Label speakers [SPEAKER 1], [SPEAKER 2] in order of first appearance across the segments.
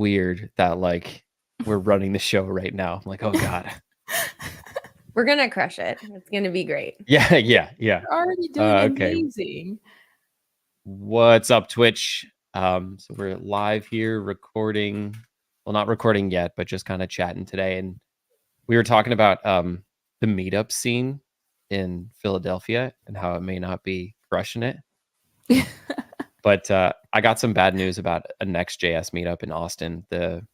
[SPEAKER 1] weird that like we're running the show right now. I'm like, oh God.
[SPEAKER 2] We're going to crush it. It's going to be great.
[SPEAKER 1] Yeah.
[SPEAKER 3] You're already doing
[SPEAKER 1] Okay.
[SPEAKER 3] amazing.
[SPEAKER 1] What's up, Twitch? So we're live here recording. Well, not recording yet, but just kind of chatting today. And we were talking about the meetup scene in Philadelphia and how it may not be crushing it. But I got some bad news about a Next.js meetup in Austin. The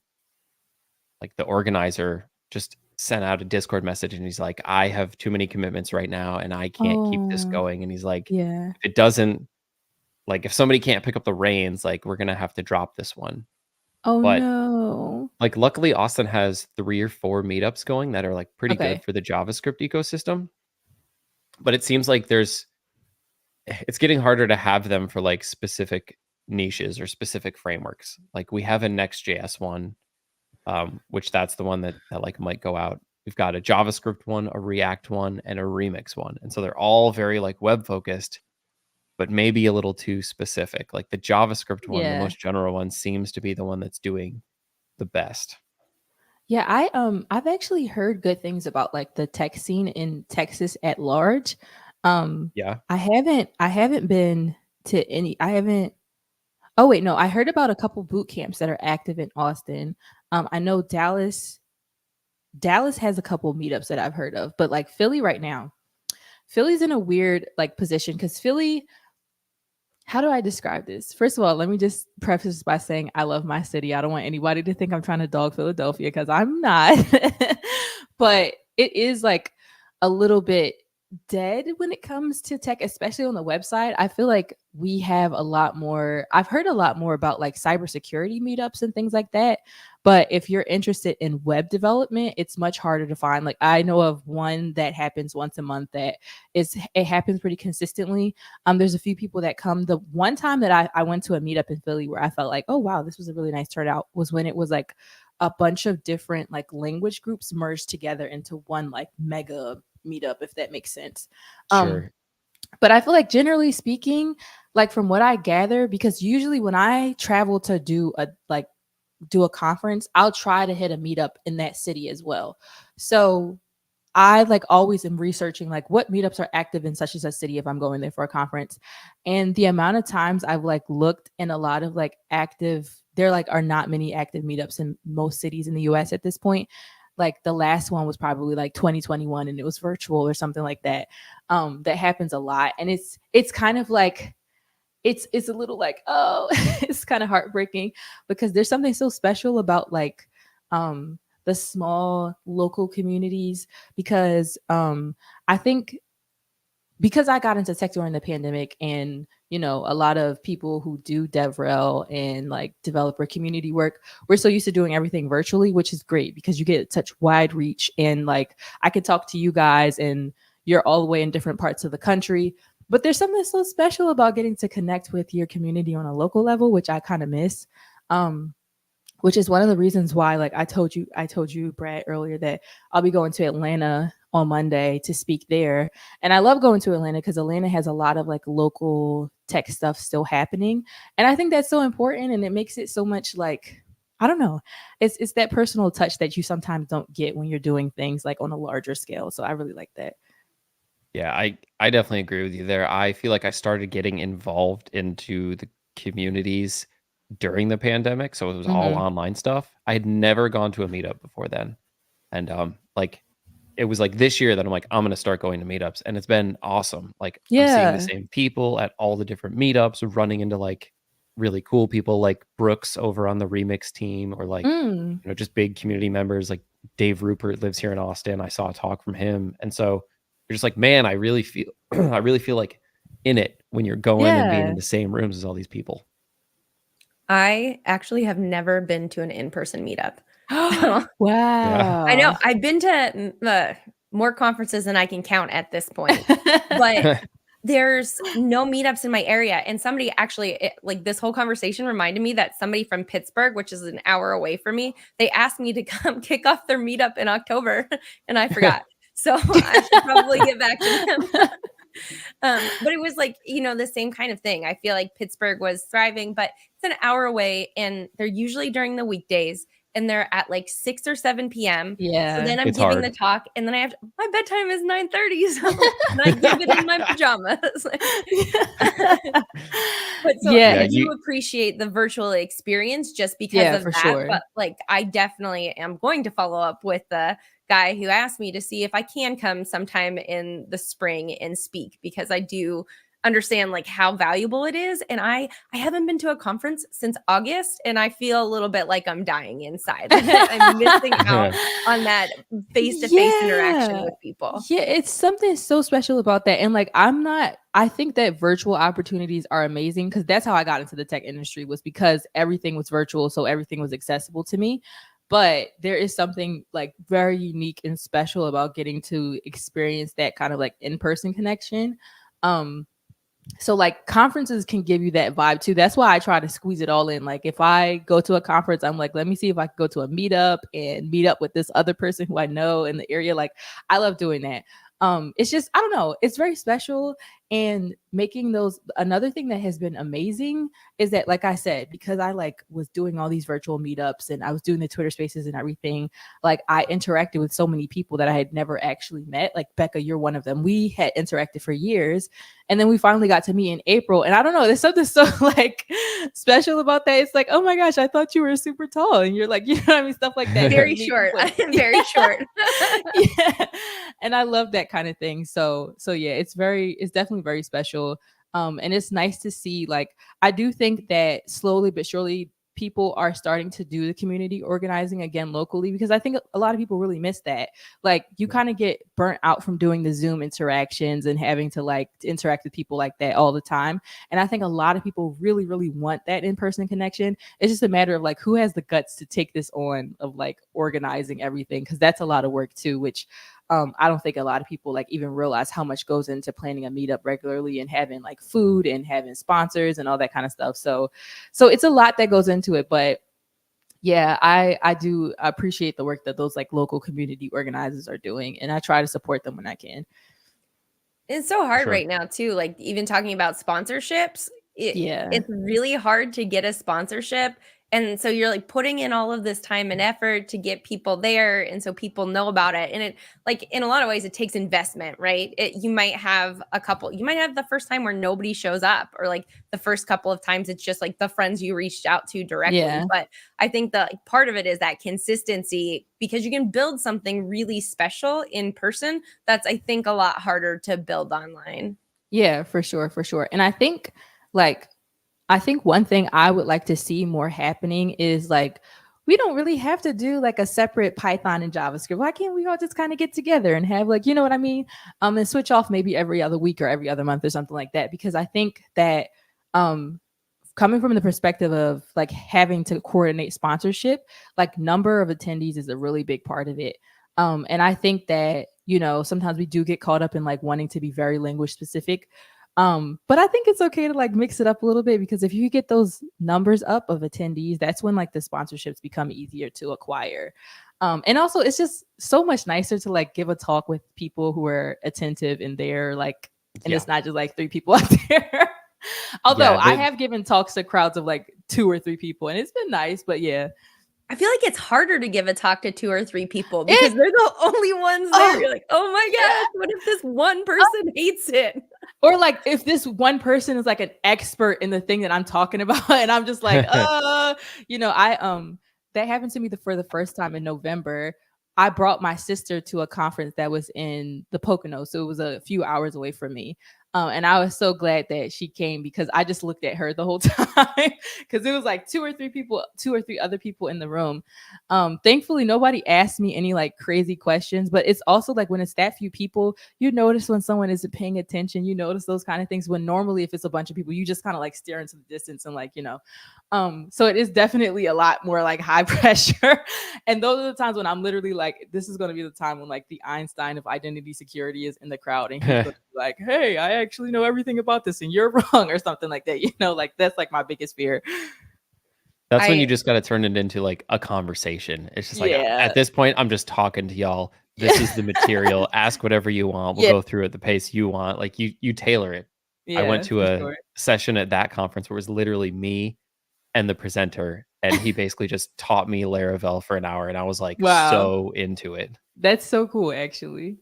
[SPEAKER 1] organizer just sent out a Discord message and he's like, I have too many commitments right now and I can't keep this going. And he's like,
[SPEAKER 3] yeah,
[SPEAKER 1] if it doesn't, like, if somebody can't pick up the reins, like, we're going to have to drop this one.
[SPEAKER 3] Oh,
[SPEAKER 1] but,
[SPEAKER 3] no.
[SPEAKER 1] Like, luckily, Austin has 3 or 4 meetups going that are, like, pretty good for the JavaScript ecosystem. But it seems like it's getting harder to have them for, like, specific niches or specific frameworks. Like, we have a Next.js one, which that's the one that like, might go out. We've got a JavaScript one, a React one, and a Remix one. And so they're all very, like, web-focused, but maybe a little too specific. Like the JavaScript one, the most general one, seems to be the one that's doing the best.
[SPEAKER 3] Yeah, I've actually heard good things about like the tech scene in Texas at large.
[SPEAKER 1] Yeah.
[SPEAKER 3] I haven't been to any. Oh wait, no, I heard about a couple boot camps that are active in Austin. I know Dallas has a couple meetups that I've heard of, but like Philly right now, Philly's in a weird like position because Philly. How do I describe this? First of all, let me just preface by saying I love my city. I don't want anybody to think I'm trying to dog Philadelphia because I'm not. But it is like a little bit dead when it comes to tech, especially on the website. I feel like we have a lot more. I've heard a lot more about like cybersecurity meetups and things like that. But if you're interested in web development, it's much harder to find. Like I know of one that happens once a month it happens pretty consistently. There's a few people that come. The one time that I went to a meetup in Philly where I felt like, oh wow, this was a really nice turnout was when it was like a bunch of different like language groups merged together into one like mega meetup, if that makes sense.
[SPEAKER 1] Sure.
[SPEAKER 3] But I feel like generally speaking, like from what I gather, because usually when I travel to do a conference, I'll try to hit a meetup in that city as well. So I like always am researching like what meetups are active in such as a city if I'm going there for a conference. And the amount of times I've like looked in a lot of like there like are not many active meetups in most cities in the US at this point. Like the last one was probably like 2021 and it was virtual or something like that. That happens a lot. And it's kind of like it's a little like, oh, it's kind of heartbreaking because there's something so special about like the small local communities because I think because I got into tech during the pandemic and, you know, a lot of people who do DevRel and like developer community work, we're so used to doing everything virtually, which is great because you get such wide reach and like I could talk to you guys and you're all the way in different parts of the country. But there's something so special about getting to connect with your community on a local level, which I kind of miss. Which is one of the reasons why, like I told you, Brad, earlier that I'll be going to Atlanta on Monday to speak there. And I love going to Atlanta because Atlanta has a lot of like local tech stuff still happening. And I think that's so important. And it makes it so much like, I don't know, it's that personal touch that you sometimes don't get when you're doing things like on a larger scale. So I really like that.
[SPEAKER 1] Yeah, I definitely agree with you there. I feel like I started getting involved into the communities during the pandemic, so it was all online stuff. I had never gone to a meetup before then. And like it was like this year that I'm like, I'm gonna start going to meetups, and it's been awesome. Like I'm seeing the same people at all the different meetups, running into like really cool people like Brooks over on the Remix team, or like you know, just big community members like Dave Rupert lives here in Austin. I saw a talk from him. And so you're just like, man, I really feel like in it when you're going and being in the same rooms as all these people.
[SPEAKER 2] I actually have never been to an in-person meetup.
[SPEAKER 3] Wow.
[SPEAKER 1] Yeah.
[SPEAKER 2] I know I've been to more conferences than I can count at this point, but there's no meetups in my area. And somebody actually, like this whole conversation reminded me that somebody from Pittsburgh, which is an hour away from me, they asked me to come kick off their meetup in October and I forgot. So I should probably get back to them. But it was like, the same kind of thing. I feel like Pittsburgh was thriving, but it's an hour away and they're usually during the weekdays and they're at like 6 or 7 p.m. So then I'm
[SPEAKER 1] It's
[SPEAKER 2] giving
[SPEAKER 1] hard.
[SPEAKER 2] the talk and then I have my bedtime is 9:30. So and I give it in my pajamas. But so
[SPEAKER 3] Yeah.
[SPEAKER 2] I do appreciate the virtual experience just because
[SPEAKER 3] Yeah,
[SPEAKER 2] of
[SPEAKER 3] for
[SPEAKER 2] that.
[SPEAKER 3] sure.
[SPEAKER 2] But like I definitely am going to follow up with the guy who asked me to see if I can come sometime in the spring and speak, because I do understand like how valuable it is. And I haven't been to a conference since August and I feel a little bit like I'm dying inside. I'm missing out on that face-to-face interaction with people.
[SPEAKER 3] Yeah, it's something so special about that. And like I think that virtual opportunities are amazing because that's how I got into the tech industry, was because everything was virtual, so everything was accessible to me. But there is something like very unique and special about getting to experience that kind of like in-person connection. So like conferences can give you that vibe too. That's why I try to squeeze it all in. Like if I go to a conference, I'm like, let me see if I can go to a meetup and meet up with this other person who I know in the area. Like I love doing that. It's just, I don't know, it's very special. And making those, another thing that has been amazing is that, like I said, because I like was doing all these virtual meetups and I was doing the Twitter spaces and everything, like I interacted with so many people that I had never actually met. Like Becca, you're one of them. We had interacted for years and then we finally got to meet in April. And I don't know, there's something so like special about that. It's like, oh my gosh, I thought you were super tall. And you're like, you know what I mean? Stuff like that.
[SPEAKER 2] Very short. I am very short.
[SPEAKER 3] Yeah. And I love that kind of thing. So yeah, it's definitely very special. And it's nice to see, like, I do think that slowly but surely people are starting to do the community organizing again locally, because I think a lot of people really miss that. Like you kind of get burnt out from doing the Zoom interactions and having to like interact with people like that all the time. And I think a lot of people really, really want that in-person connection. It's just a matter of like who has the guts to take this on, of like organizing everything, because that's a lot of work too, which I don't think a lot of people like even realize how much goes into planning a meetup regularly and having like food and having sponsors and all that kind of stuff. So it's a lot that goes into it. But yeah, I do appreciate the work that those like local community organizers are doing, and I try to support them when I can.
[SPEAKER 2] It's so hard right now too. Like even talking about sponsorships, it's really hard to get a sponsorship. And so you're like putting in all of this time and effort to get people there. And so people know about it. And it, like, in a lot of ways, it takes investment, right? You might have the first time where nobody shows up, or like the first couple of times it's just like the friends you reached out to directly.
[SPEAKER 3] Yeah.
[SPEAKER 2] But I think the part of it is that consistency, because you can build something really special in person. That's, I think, a lot harder to build online.
[SPEAKER 3] Yeah, for sure. For sure. And I think one thing I would like to see more happening is like, we don't really have to do like a separate Python and JavaScript. Why can't we all just kind of get together and have like, you know what I mean? And switch off maybe every other week or every other month or something like that. Because I think that coming from the perspective of like having to coordinate sponsorship, like number of attendees is a really big part of it. And I think that, you know, sometimes we do get caught up in like wanting to be very language specific. But I think it's okay to like mix it up a little bit, because if you get those numbers up of attendees, that's when like the sponsorships become easier to acquire. And also it's just so much nicer to like give a talk with people who are attentive and they're like, and it's not just like 3 people out there. Although I have given talks to crowds of like 2 or 3 people and it's been nice, but yeah.
[SPEAKER 2] I feel like it's harder to give a talk to 2 or 3 people because they're the only ones there. You're like, oh my gosh, what if this one person hates it?
[SPEAKER 3] Or like if this one person is like an expert in the thing that I'm talking about and I'm just like, you know, that happened to me for the first time in November. I brought my sister to a conference that was in the Poconos, so it was a few hours away from me. And I was so glad that she came, because I just looked at her the whole time, because it was like 2 or 3 other people in the room. Thankfully, nobody asked me any like crazy questions, but it's also like when it's that few people, you notice when someone isn't paying attention, you notice those kind of things, when normally if it's a bunch of people, you just kind of like stare into the distance and like, you know, so it is definitely a lot more like high pressure. And those are the times when I'm literally like, this is going to be the time when like the Einstein of identity security is in the crowd and he's going to be like, hey, I actually know everything about this and you're wrong, or something like that. You know, like that's like my biggest fear.
[SPEAKER 1] That's when you
[SPEAKER 2] I
[SPEAKER 1] just gotta turn it into, like, a conversation. It's just like,
[SPEAKER 3] Yeah.
[SPEAKER 1] at this point, I'm just talking to y'all. This is the material. Ask whatever you want. We'll
[SPEAKER 3] Yeah.
[SPEAKER 1] go through at the pace you want. Like, you tailor it. I went
[SPEAKER 3] Yeah,
[SPEAKER 1] to
[SPEAKER 3] for
[SPEAKER 1] a
[SPEAKER 3] sure.
[SPEAKER 1] session at that conference where it was literally me and the presenter, and he basically just taught me Laravel for an hour, and I was, like,
[SPEAKER 3] Wow.
[SPEAKER 1] so into it.
[SPEAKER 3] That's so cool, actually.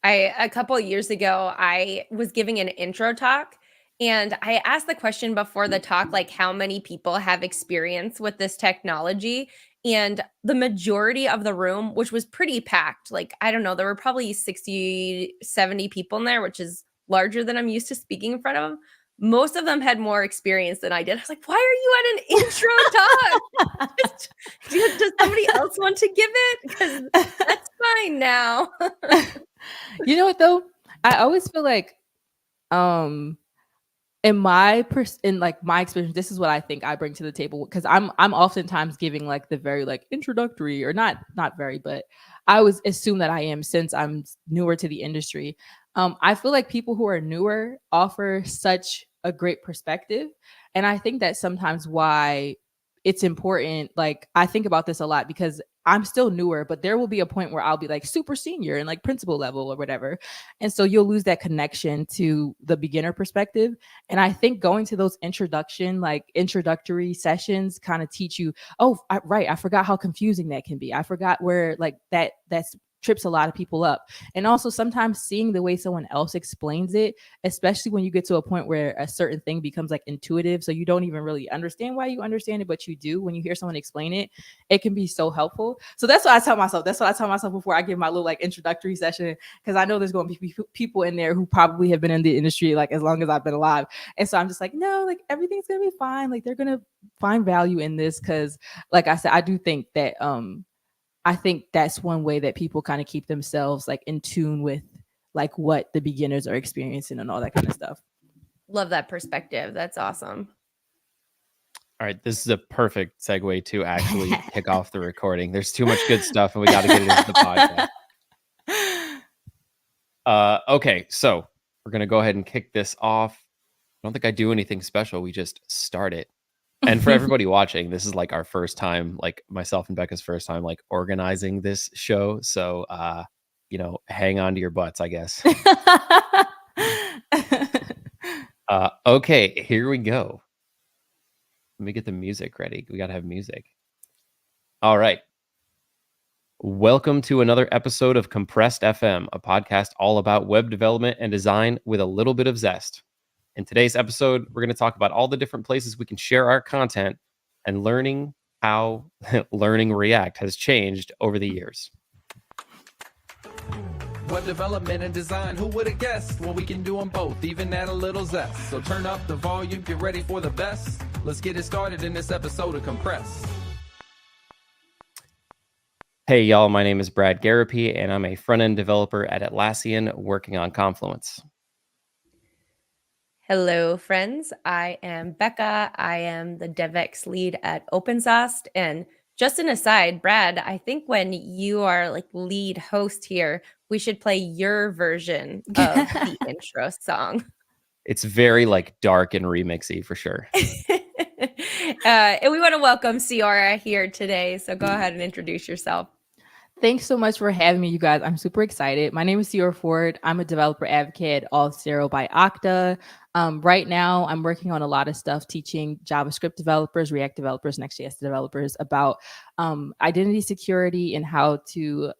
[SPEAKER 2] a couple of years ago, I was giving an intro talk and I asked the question before the talk, like how many people have experience with this technology. And the majority of the room, which was pretty packed, like, I don't know, there were probably 60, 70 people in there, which is larger than I'm used to speaking in front of them. Most of them had more experience than I did. I was like, why are you at an intro talk? Does somebody else want to give it? Because that's fine now.
[SPEAKER 3] You know what though? I always feel like in my in like my experience, this is what I think I bring to the table, because I'm oftentimes giving like the very like introductory, or not very, but I always assume that I am, since I'm newer to the industry. I feel like people who are newer offer such a great perspective, and I think that's sometimes why it's important. Like, I think about this a lot because I'm still newer, but there will be a point where I'll be like super senior and like principal level or whatever, and so you'll lose that connection to the beginner perspective. And I think going to those introductory sessions kind of teach you, oh, right, I forgot how confusing that can be. I forgot where like that's trips a lot of people up. And also sometimes seeing the way someone else explains it, especially when you get to a point where a certain thing becomes like intuitive, so you don't even really understand why you understand it, but you do when you hear someone explain it, it can be so helpful. So that's what I tell myself. That's what I tell myself before I give my little like introductory session, because I know there's going to be people in there who probably have been in the industry like as long as I've been alive. And so I'm just like, no, like everything's gonna be fine. Like they're gonna find value in this, because like I said, I do think that I think that's one way that people kind of keep themselves like in tune with like what the beginners are experiencing and all that kind of stuff.
[SPEAKER 2] Love that perspective. That's awesome.
[SPEAKER 1] All right, this is a perfect segue to actually kick off the recording. There's too much good stuff, and we got to get it into the podcast. Okay, so we're gonna go ahead and kick this off. I don't think I do anything special. We just start it. And for everybody watching, this is like our first time, like myself and Becca's first time, like organizing this show. So, hang on to your butts, I guess. Okay, here we go. Let me get the music ready. We got to have music. All right. Welcome to another episode of Compressed FM, a podcast all about web development and design with a little bit of zest. In today's episode, we're going to talk about all the different places we can share our content and learning how learning React has changed over the years.
[SPEAKER 4] Web development and design, who would have guessed? Well, we can do them both, even add a little zest. So turn up the volume, get ready for the best. Let's get it started in this episode of Compressed.
[SPEAKER 1] Hey, y'all, my name is bradgarropy, and I'm a front-end developer at Atlassian working on Confluence.
[SPEAKER 2] Hello, friends. I am Becca. I am the DevX lead at OpenSauce. And just an aside, Brad, I think when you are like lead host here, we should play your version of the intro song.
[SPEAKER 1] It's very like dark and remixy for sure.
[SPEAKER 2] And we want to welcome Ciara here today. So go ahead and introduce yourself.
[SPEAKER 3] Thanks so much for having me, you guys. I'm super excited. My name is Ciara Ford. I'm a developer advocate at Auth0 by Okta. Right now, I'm working on a lot of stuff teaching JavaScript developers, React developers, Next.js developers about identity security and how to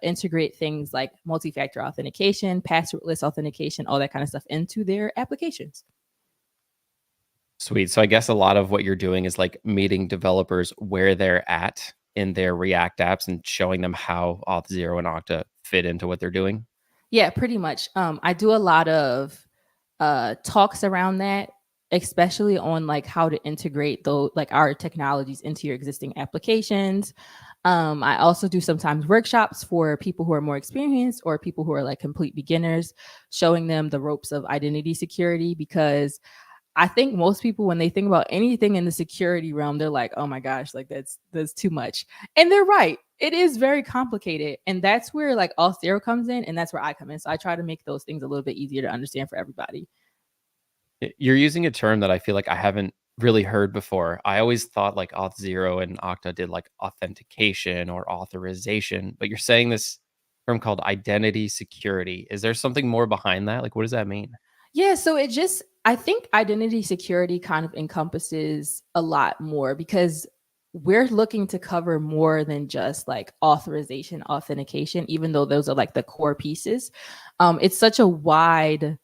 [SPEAKER 3] integrate things like multi-factor authentication, passwordless authentication, all that kind of stuff into their applications.
[SPEAKER 1] Sweet. So I guess a lot of what you're doing is like meeting developers where they're at in their React apps and showing them how Auth0 and Okta fit into what they're doing.
[SPEAKER 3] Yeah, pretty much. I do a lot of talks around that, especially on like how to integrate those like our technologies into your existing applications. I also do sometimes workshops for people who are more experienced or people who are like complete beginners, showing them the ropes of identity security, because I think most people, when they think about anything in the security realm, they're like, oh my gosh, like that's too much. And they're right. It is very complicated. And that's where like Auth0 comes in, and that's where I come in. So I try to make those things a little bit easier to understand for everybody.
[SPEAKER 1] You're using a term that I feel like I haven't really heard before. I always thought like Auth0 and Okta did like authentication or authorization, but you're saying this term called identity security. Is there something more behind that? Like, what does that mean?
[SPEAKER 3] Yeah, so I think identity security kind of encompasses a lot more because we're looking to cover more than just like authorization, authentication, even though those are like the core pieces. It's such a wide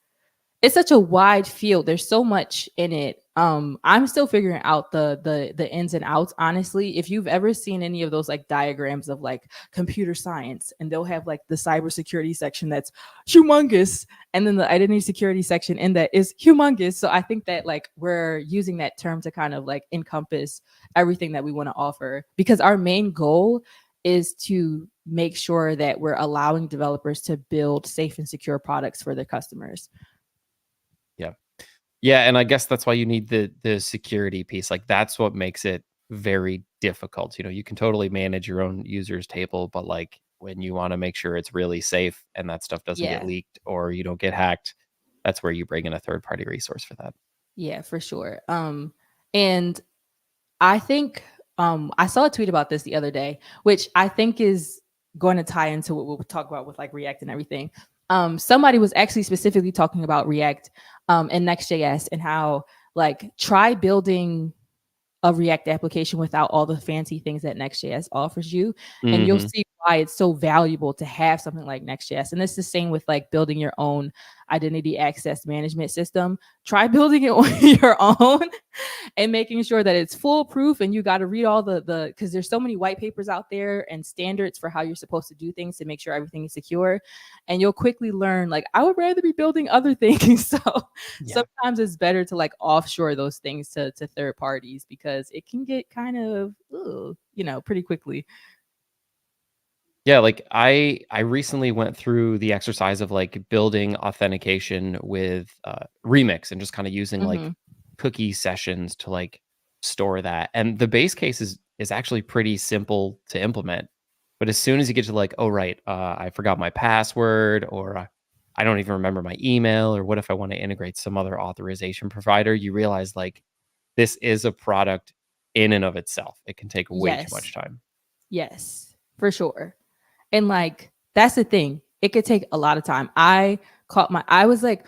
[SPEAKER 3] field. There's so much in it. I'm still figuring out the ins and outs, honestly. If you've ever seen any of those like diagrams of like computer science, and they'll have like the cybersecurity section that's humongous, and then the identity security section in that is humongous. So I think that like we're using that term to kind of like encompass everything that we want to offer, because our main goal is to make sure that we're allowing developers to build safe and secure products for their customers.
[SPEAKER 1] Yeah. Yeah, and I guess that's why you need the security piece. Like that's what makes it very difficult. You know, you can totally manage your own users table, but like when you want to make sure it's really safe and that stuff doesn't get
[SPEAKER 3] Yeah.
[SPEAKER 1] leaked or you don't get hacked, that's where you bring in a third-party resource for that.
[SPEAKER 3] Yeah, for sure. And I think I saw a tweet about this the other day, which I think is going to tie into what we'll talk about with like React and everything. Somebody was actually specifically talking about React and Next.js, and how like try building a React application without all the fancy things that Next.js offers you. And you'll see why it's so valuable to have something like Next.js. And it's the same with like building your own identity access management system. Try building it on your own and making sure that it's foolproof. And you got to read all the because there's so many white papers out there and standards for how you're supposed to do things to make sure everything is secure. And you'll quickly learn, like, I would rather be building other things. So sometimes it's better to like offshore those things to third parties, because it can get kind of, pretty quickly.
[SPEAKER 1] Yeah, like I recently went through the exercise of like building authentication with Remix and just kind of using like cookie sessions to like store that. And the base case is actually pretty simple to implement. But as soon as you get to like, oh right, I forgot my password, or I don't even remember my email, or what if I want to integrate some other authorization provider, you realize like this is a product in and of itself. It can take way too much time.
[SPEAKER 3] Yes, for sure. And like, that's the thing. It could take a lot of time. I was like,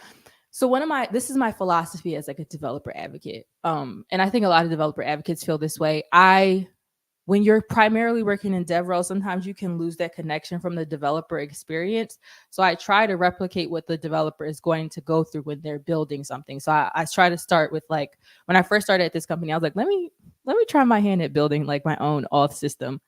[SPEAKER 3] so this is my philosophy as like a developer advocate. And I think a lot of developer advocates feel this way. When you're primarily working in dev roles, sometimes you can lose that connection from the developer experience. So I try to replicate what the developer is going to go through when they're building something. So I try to start with, like, when I first started at this company, I was like, let me try my hand at building like my own auth system.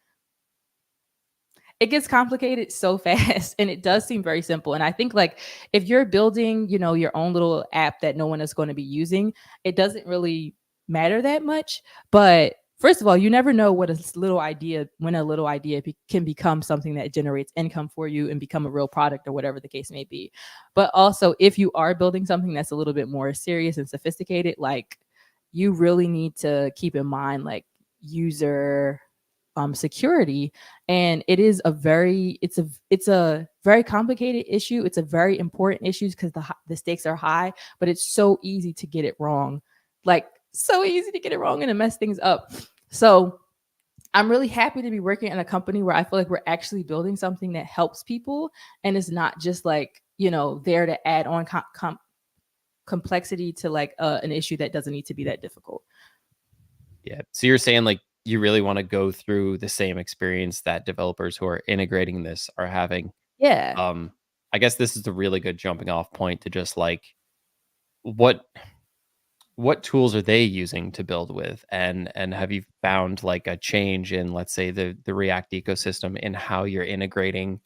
[SPEAKER 3] It gets complicated so fast, and it does seem very simple. And I think like if you're building, your own little app that no one is going to be using, it doesn't really matter that much. But first of all, you never know when a little idea can become something that generates income for you and become a real product, or whatever the case may be. But also, if you are building something that's a little bit more serious and sophisticated, like, you really need to keep in mind like user security. And it's a very complicated issue. It's a very important issue because the stakes are high, but it's so easy to get it wrong, like so easy to get it wrong and to mess things up. So I'm really happy to be working in a company where I feel like we're actually building something that helps people, and it's not just like, there to add on complexity to like an issue that doesn't need to be that difficult.
[SPEAKER 1] Yeah. So you're saying like you really want to go through the same experience that developers who are integrating this are having.
[SPEAKER 3] Yeah.
[SPEAKER 1] I guess this is a really good jumping off point to just like what tools are they using to build with, and have you found like a change in, let's say, the React ecosystem in how you're integrating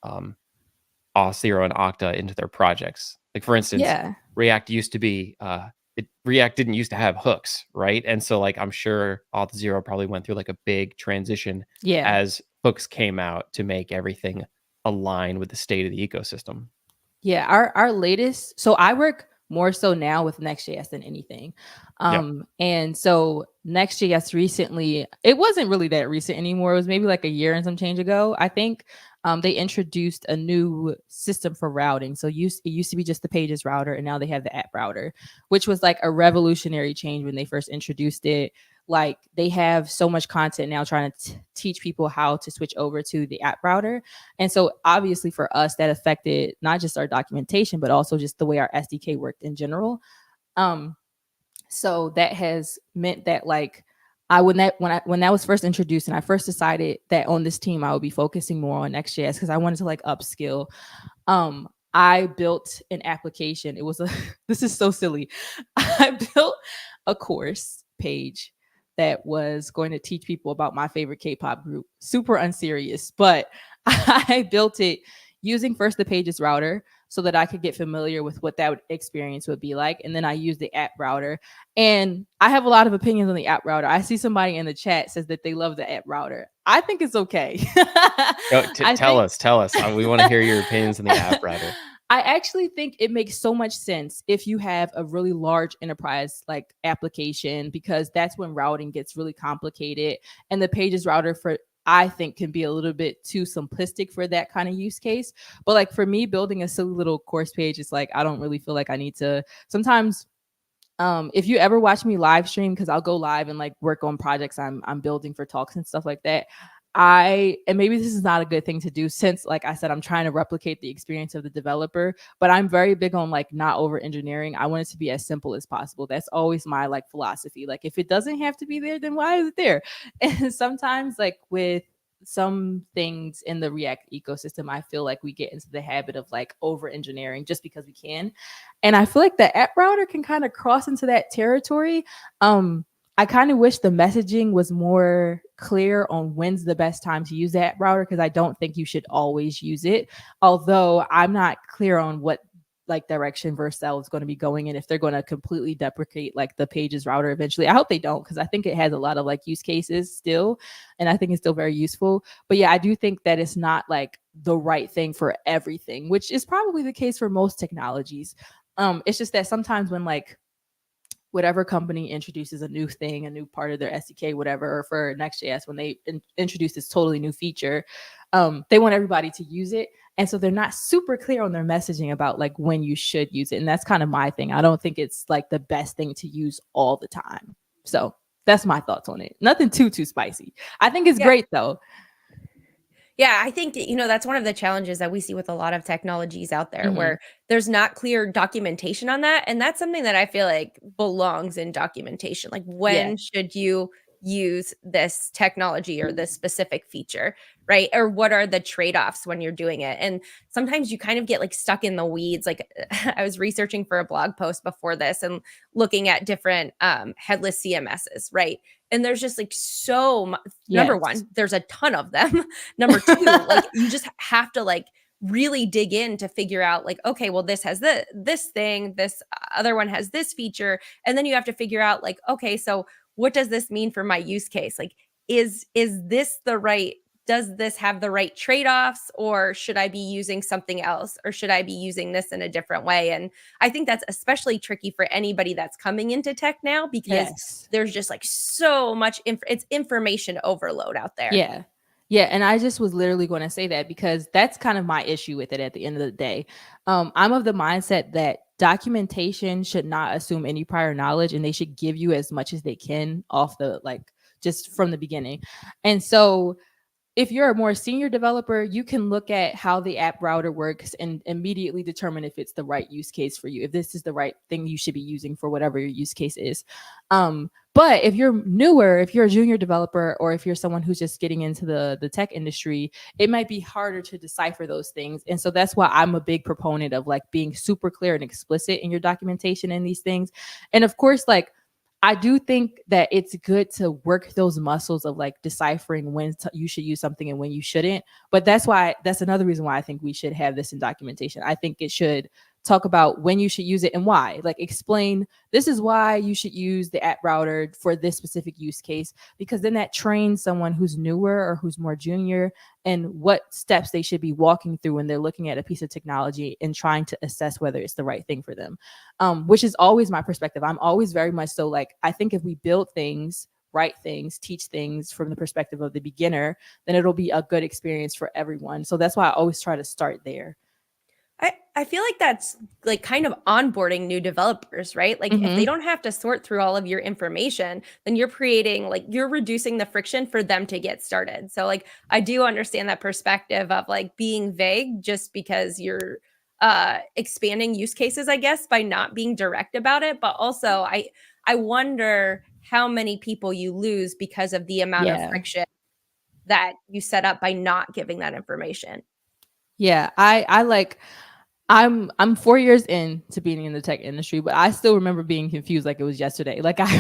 [SPEAKER 1] Auth0 and Okta into their projects? Like, for instance, React used to be React didn't used to have hooks, right? And so like I'm sure Auth0 probably went through like a big transition as hooks came out to make everything align with the state of the ecosystem.
[SPEAKER 3] Yeah, our latest, so I work more so now with Next.js than anything. And so Next.js recently, it wasn't really that recent anymore. It was maybe like a year and some change ago, I think. they introduced a new system for routing. So it used to be just the Pages router, and now they have the app router, which was like a revolutionary change when they first introduced it. Like they have so much content now trying to teach people how to switch over to the app router. And so obviously for us, that affected not just our documentation, but also just the way our SDK worked in general. So that has meant that like when that was first introduced and I first decided that on this team I would be focusing more on Next.js because I wanted to like upskill. I built an application. It was this is so silly. I built a course page that was going to teach people about my favorite K-pop group. Super unserious, but I built it using first the Pages router so that I could get familiar with what that experience would be like. And then I used the app router. And I have a lot of opinions on the app router. I see somebody in the chat says that they love the app router. I think it's okay.
[SPEAKER 1] Tell us. We want to hear your opinions on the app router.
[SPEAKER 3] I actually think it makes so much sense if you have a really large enterprise like application, because that's when routing gets really complicated. And the Pages router I think can be a little bit too simplistic for that kind of use case. But like for me, building a silly little course page, it's like I don't really feel like I need to. Sometimes if you ever watch me live stream, because I'll go live and like work on projects I'm building for talks and stuff like that. And maybe this is not a good thing to do since, like I said, I'm trying to replicate the experience of the developer, but I'm very big on like not over engineering. I want it to be as simple as possible. That's always my like philosophy. Like if it doesn't have to be there, then why is it there? And sometimes like with some things in the React ecosystem, I feel like we get into the habit of like over engineering just because we can. And I feel like the app router can kind of cross into that territory. I kind of wish the messaging was more clear on when's the best time to use that router, because I don't think you should always use it. Although I'm not clear on what like direction Vercel is going to be going in, if they're going to completely deprecate like the Pages router eventually. I hope they don't, because I think it has a lot of like use cases still, and I think it's still very useful. But yeah, I do think that it's not like the right thing for everything, which is probably the case for most technologies. It's just that sometimes when like whatever company introduces a new thing, a new part of their SDK, whatever, or for Next.js, when they introduce this totally new feature, they want everybody to use it. And so they're not super clear on their messaging about like when you should use it. And that's kind of my thing. I don't think it's like the best thing to use all the time. So that's my thoughts on it. Nothing too spicy. I think it's great though.
[SPEAKER 2] Yeah, I think, that's one of the challenges that we see with a lot of technologies out there, where there's not clear documentation on that. And that's something that I feel like belongs in documentation. Like when should you use this technology or this specific feature, right? Or what are the trade-offs when you're doing it? And sometimes you kind of get like stuck in the weeds. Like I was researching for a blog post before this and looking at different headless CMSs, right? And there's just like number one, there's a ton of them. Number two, like you just have to like really dig in to figure out like, okay, well, this has this thing, this other one has this feature. And then you have to figure out like, okay, so what does this mean for my use case? Like, is this does this have the right trade-offs, or should I be using something else, or should I be using this in a different way? And I think that's especially tricky for anybody that's coming into tech now, because there's just like so much it's information overload out there.
[SPEAKER 3] Yeah. And I just was literally going to say that, because that's kind of my issue with it at the end of the day. I'm of the mindset that documentation should not assume any prior knowledge, and they should give you as much as they can off the like just from the beginning. And so if you're a more senior developer, you can look at how the app router works and immediately determine if it's the right use case for you, if this is the right thing you should be using for whatever your use case is. But if you're newer, if you're a junior developer, or if you're someone who's just getting into the tech industry, it might be harder to decipher those things. And so that's why I'm a big proponent of like being super clear and explicit in your documentation in these things. And of course, like, I do think that it's good to work those muscles of like deciphering when you should use something and when you shouldn't. But that's another reason why I think we should have this in documentation. I think it should talk about when you should use it and why. Like explain, this is why you should use the app router for this specific use case, because then that trains someone who's newer or who's more junior and what steps they should be walking through when they're looking at a piece of technology and trying to assess whether it's the right thing for them, which is always my perspective. I'm always very much so like, I think if we build things write things, teach things from the perspective of the beginner, then it'll be a good experience for everyone. So that's why I always try to start there.
[SPEAKER 2] I feel like that's like kind of onboarding new developers, right? Like if they don't have to sort through all of your information, then you're creating like you're reducing the friction for them to get started. So like I do understand that perspective of like being vague just because you're expanding use cases, I guess, by not being direct about it. But also I wonder how many people you lose because of the amount of friction that you set up by not giving that information.
[SPEAKER 3] Yeah, I like I'm 4 years into being in the tech industry, but I still remember being confused like it was yesterday. Like I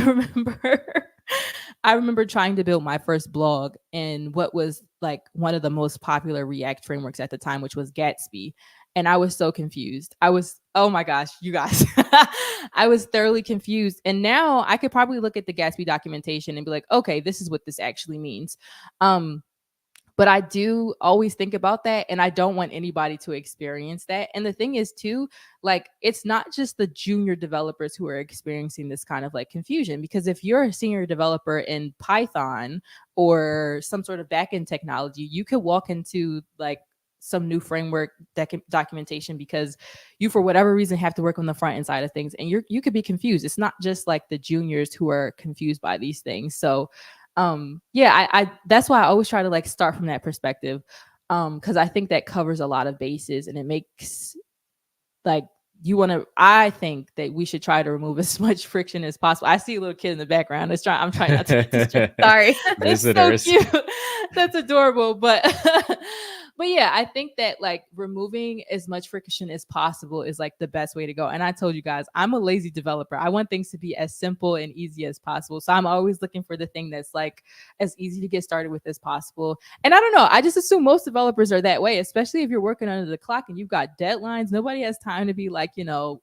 [SPEAKER 3] remember trying to build my first blog in what was like one of the most popular React frameworks at the time, which was Gatsby. And I was so confused. Oh my gosh, you guys. I was thoroughly confused. And now I could probably look at the Gatsby documentation and be like, okay, this is what this actually means. But I do always think about that, and I don't want anybody to experience that. And the thing is too, like it's not just the junior developers who are experiencing this kind of like confusion, because if you're a senior developer in Python or some sort of backend technology, you could walk into like some new framework documentation because you for whatever reason have to work on the front end side of things, and you could be confused. It's not just like the juniors who are confused by these things. So yeah, I that's why I always try to like start from that perspective, because I think that covers a lot of bases, and it makes like I think that we should try to remove as much friction as possible. I see a little kid in the background. I'm trying not to get distracted.
[SPEAKER 2] Sorry.
[SPEAKER 3] It's so cute. That's adorable. But but yeah, I think that like removing as much friction as possible is like the best way to go. And I told you guys, I'm a lazy developer. I want things to be as simple and easy as possible. So I'm always looking for the thing that's like as easy to get started with as possible. And I don't know, I just assume most developers are that way, especially if you're working under the clock and you've got deadlines. Nobody has time to be like,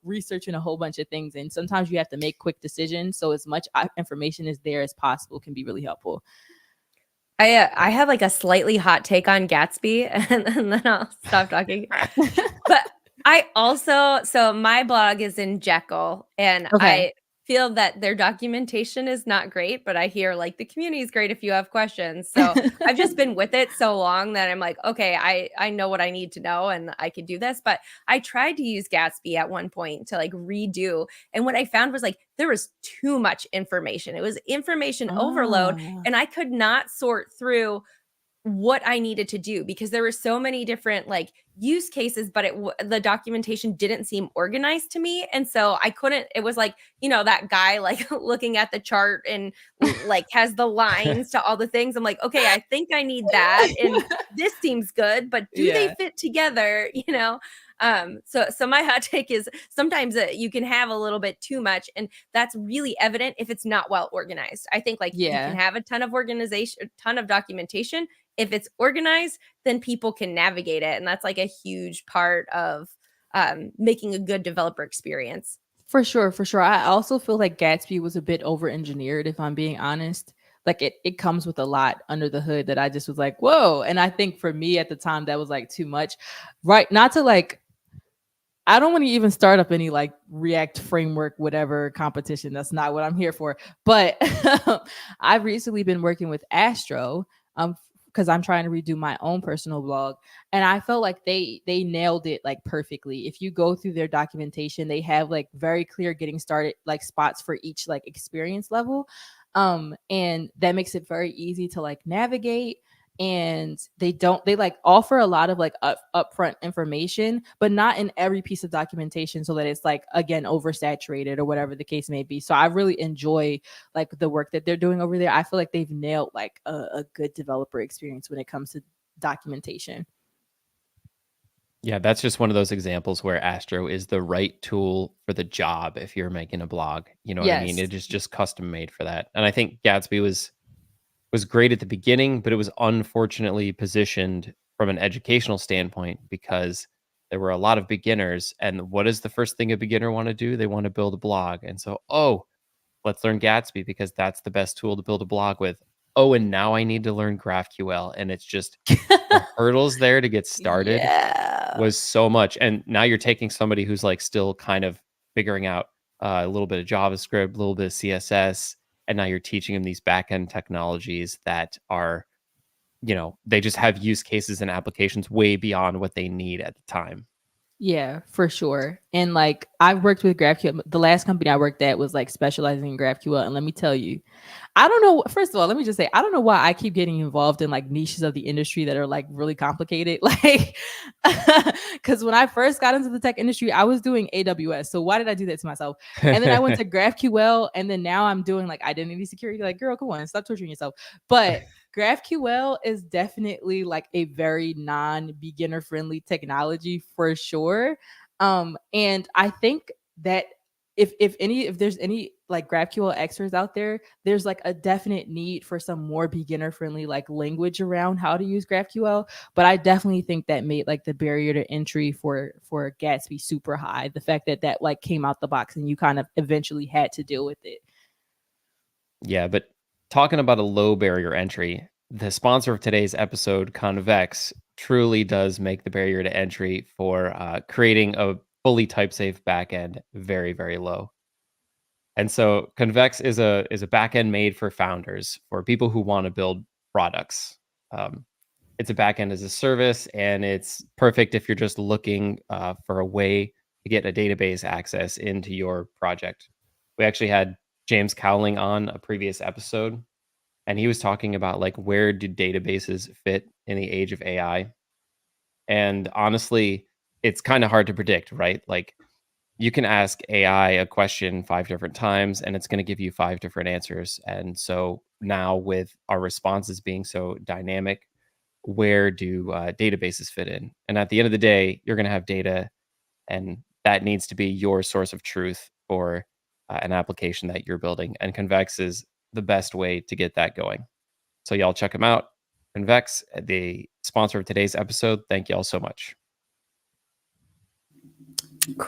[SPEAKER 3] researching a whole bunch of things. And sometimes you have to make quick decisions. So as much information as there as possible can be really helpful.
[SPEAKER 2] I have like a slightly hot take on Gatsby, and then I'll stop talking. But so my blog is in Jekyll, and I feel that their documentation is not great, but I hear like the community is great if you have questions. So I've just been with it so long that I'm like, okay, I know what I need to know and I can do this. But I tried to use Gatsby at one point to like redo. And what I found was like there was too much information. It was information overload, and I could not sort through what I needed to do because there were so many different like use cases, but the documentation didn't seem organized to me. And so I couldn't, it was like, that guy like looking at the chart and like has the lines to all the things. I'm like, okay, I think I need that. And this seems good, but do they fit together? So my hot take is sometimes you can have a little bit too much, and that's really evident if it's not well organized. I think like you can have a ton of organization, a ton of documentation. If it's organized, then people can navigate it. And that's like a huge part of making a good developer experience.
[SPEAKER 3] For sure. I also feel like Gatsby was a bit over-engineered, if I'm being honest. Like it comes with a lot under the hood that I just was like, whoa. And I think for me at the time, that was like too much. Right. Not to like, I don't want to even start up any like React framework, whatever competition. That's not what I'm here for. But I've recently been working with Astro, because I'm trying to redo my own personal blog. And I felt like they nailed it like perfectly. If you go through their documentation, they have like very clear getting started like spots for each like experience level. And that makes it very easy to like navigate. And they like offer a lot of like upfront information, but not in every piece of documentation, so that it's like, again, oversaturated or whatever the case may be. So I really enjoy like the work that they're doing over there. I feel like they've nailed like a good developer experience when it comes to documentation.
[SPEAKER 1] Yeah, that's just one of those examples where Astro is the right tool for the job if you're making a blog. You know what I mean? It is just custom made for that. And I think Gatsby was great at the beginning, but it was unfortunately positioned from an educational standpoint because there were a lot of beginners. And what is the first thing a beginner want to do? They want to build a blog. And so, let's learn Gatsby because that's the best tool to build a blog with. Oh, and now I need to learn GraphQL. And it's just the hurdles there to get started was so much. And now you're taking somebody who's like still kind of figuring out a little bit of JavaScript, a little bit of CSS, and now you're teaching them these back-end technologies that are, they just have use cases and applications way beyond what they need at the time.
[SPEAKER 3] Yeah, for sure. And like I've worked with GraphQL. The last company I worked at was like specializing in GraphQL. And let me tell you, I don't know. First of all, let me just say, I don't know why I keep getting involved in like niches of the industry that are like really complicated. Like, because when I first got into the tech industry, I was doing AWS. So why did I do that to myself? And then I went to GraphQL, and then now I'm doing like identity security. Like, girl, come on, stop torturing yourself. But GraphQL is definitely like a very non-beginner friendly technology for sure. And I think that if there's any like GraphQL experts out there, there's like a definite need for some more beginner friendly like language around how to use GraphQL. But I definitely think that made like the barrier to entry for Gatsby super high. The fact that like came out the box and you kind of eventually had to deal with it.
[SPEAKER 1] Yeah, but talking about a low barrier entry, the sponsor of today's episode, Convex, truly does make the barrier to entry for creating a fully type-safe backend very, very low. And so Convex is a backend made for founders, for people who want to build products. It's a backend as a service, and it's perfect if you're just looking for a way to get a database access into your project. We actually had James Cowling on a previous episode, and he was talking about like where do databases fit in the age of AI. And honestly, it's kind of hard to predict, right? Like you can ask AI a question 5 different times and it's going to give you 5 different answers. And so now with our responses being so dynamic, where do databases fit in? And at the end of the day, you're going to have data, and that needs to be your source of truth for an application that you're building. And Convex is the best way to get that going. So y'all check them out. Convex, the sponsor of today's episode. Thank y'all so much.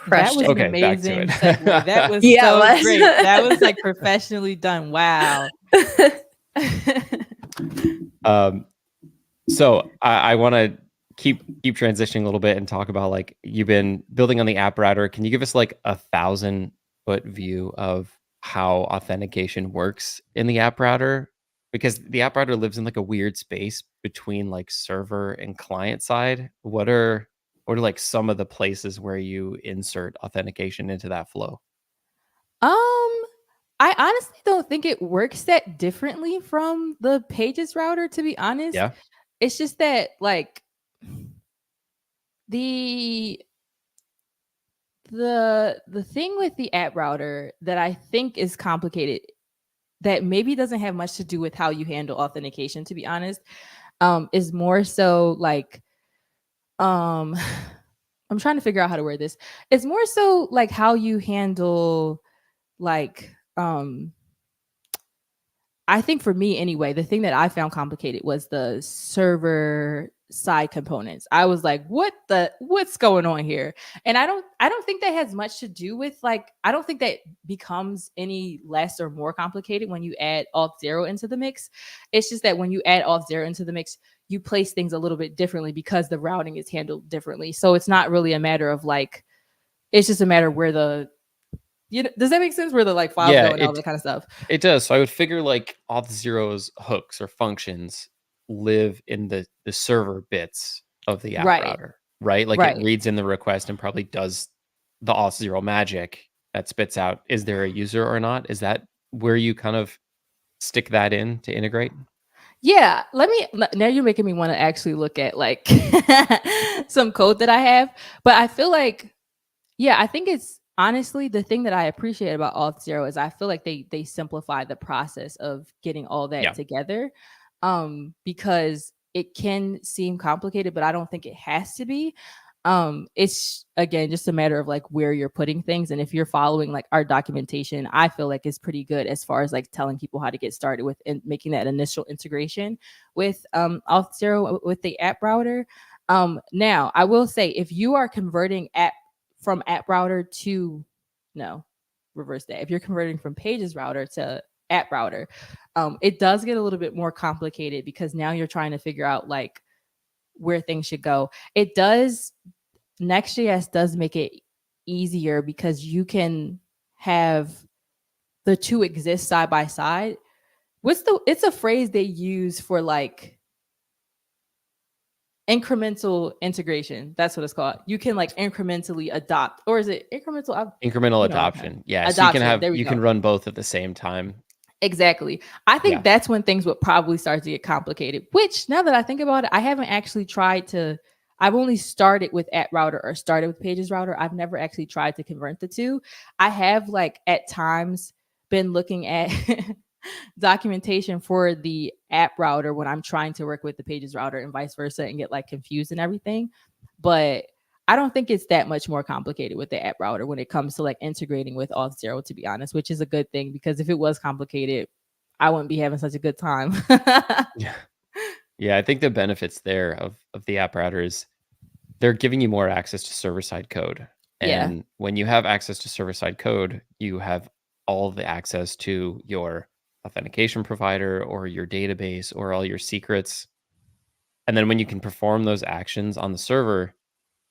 [SPEAKER 3] That was
[SPEAKER 1] Okay,
[SPEAKER 3] an amazing segue. That was
[SPEAKER 2] Yeah,
[SPEAKER 3] so
[SPEAKER 2] it was.
[SPEAKER 3] great. That was like professionally done. Wow.
[SPEAKER 1] So I want to keep transitioning a little bit and talk about like you've been building on the app router. Can you give us like 1,000-foot view of how authentication works in the app router? Because the app router lives in like a weird space between like server and client side. What are like some of the places where you insert authentication into that flow?
[SPEAKER 3] I honestly don't think it works that differently from the Pages router, to be honest.
[SPEAKER 1] Yeah.
[SPEAKER 3] It's just that like the thing with the app router that I think is complicated, that maybe doesn't have much to do with how you handle authentication, to be honest, is more so like I'm trying to figure out how to word this. It's more so like how you handle like I think for me anyway, the thing that I found complicated was the server side components. I was like, what's going on here? And I don't think that has much to do with like, I don't think that becomes any less or more complicated when you add Auth0 into the mix. It's just that when you add Auth0 into the mix, you place things a little bit differently because the routing is handled differently. So it's not really a matter of like, it's just a matter of where the, does that make sense? Where the like files go and all that kind of stuff.
[SPEAKER 1] It does. So I would figure like Auth0's hooks or functions live in the server bits of the app router, right? Like it reads in the request and probably does the Auth0 magic that spits out, is there a user or not? Is that where you kind of stick that in to integrate?
[SPEAKER 3] Yeah, now you're making me want to actually look at like some code that I have, but I feel like, yeah, I think it's honestly the thing that I appreciate about Auth0 is I feel like they simplify the process of getting all that together, because it can seem complicated, but I don't think it has to be. It's again just a matter of like where you're putting things, and if you're following like our documentation, I feel like it's pretty good as far as like telling people how to get started with and making that initial integration with Auth0 with the app router. Now I will say, if you are converting from app router to reverse that. If you're converting from Pages router to app router, it does get a little bit more complicated because now you're trying to figure out like where things should go. It does. Next.js does make it easier because you can have the two exist side by side. It's a phrase they use for like incremental integration. That's what it's called. You can like incrementally adopt, or is it incremental?
[SPEAKER 1] Incremental
[SPEAKER 3] You know,
[SPEAKER 1] adoption. Yeah. So
[SPEAKER 3] adoption. There we
[SPEAKER 1] you
[SPEAKER 3] go.
[SPEAKER 1] can run both at the same time.
[SPEAKER 3] Exactly. I think
[SPEAKER 1] Yeah.
[SPEAKER 3] that's when things would probably start to get complicated, which now that I think about it, I haven't actually tried to. I've only started with @router or started with pages router. I've never actually tried to convert the two. I have like at times been looking at documentation for the app router when I'm trying to work with the pages router and vice versa and get like confused and everything. But I don't think it's that much more complicated with the app router when it comes to like integrating with Auth0, to be honest, which is a good thing, because if it was complicated, I wouldn't be having such a good time.
[SPEAKER 1] Yeah. Yeah. I think the benefits there of the app router is they're giving you more access to server-side code.
[SPEAKER 3] Yeah.
[SPEAKER 1] And when you have access to server-side code, you have all the access to your authentication provider or your database or all your secrets. And then when you can perform those actions on the server,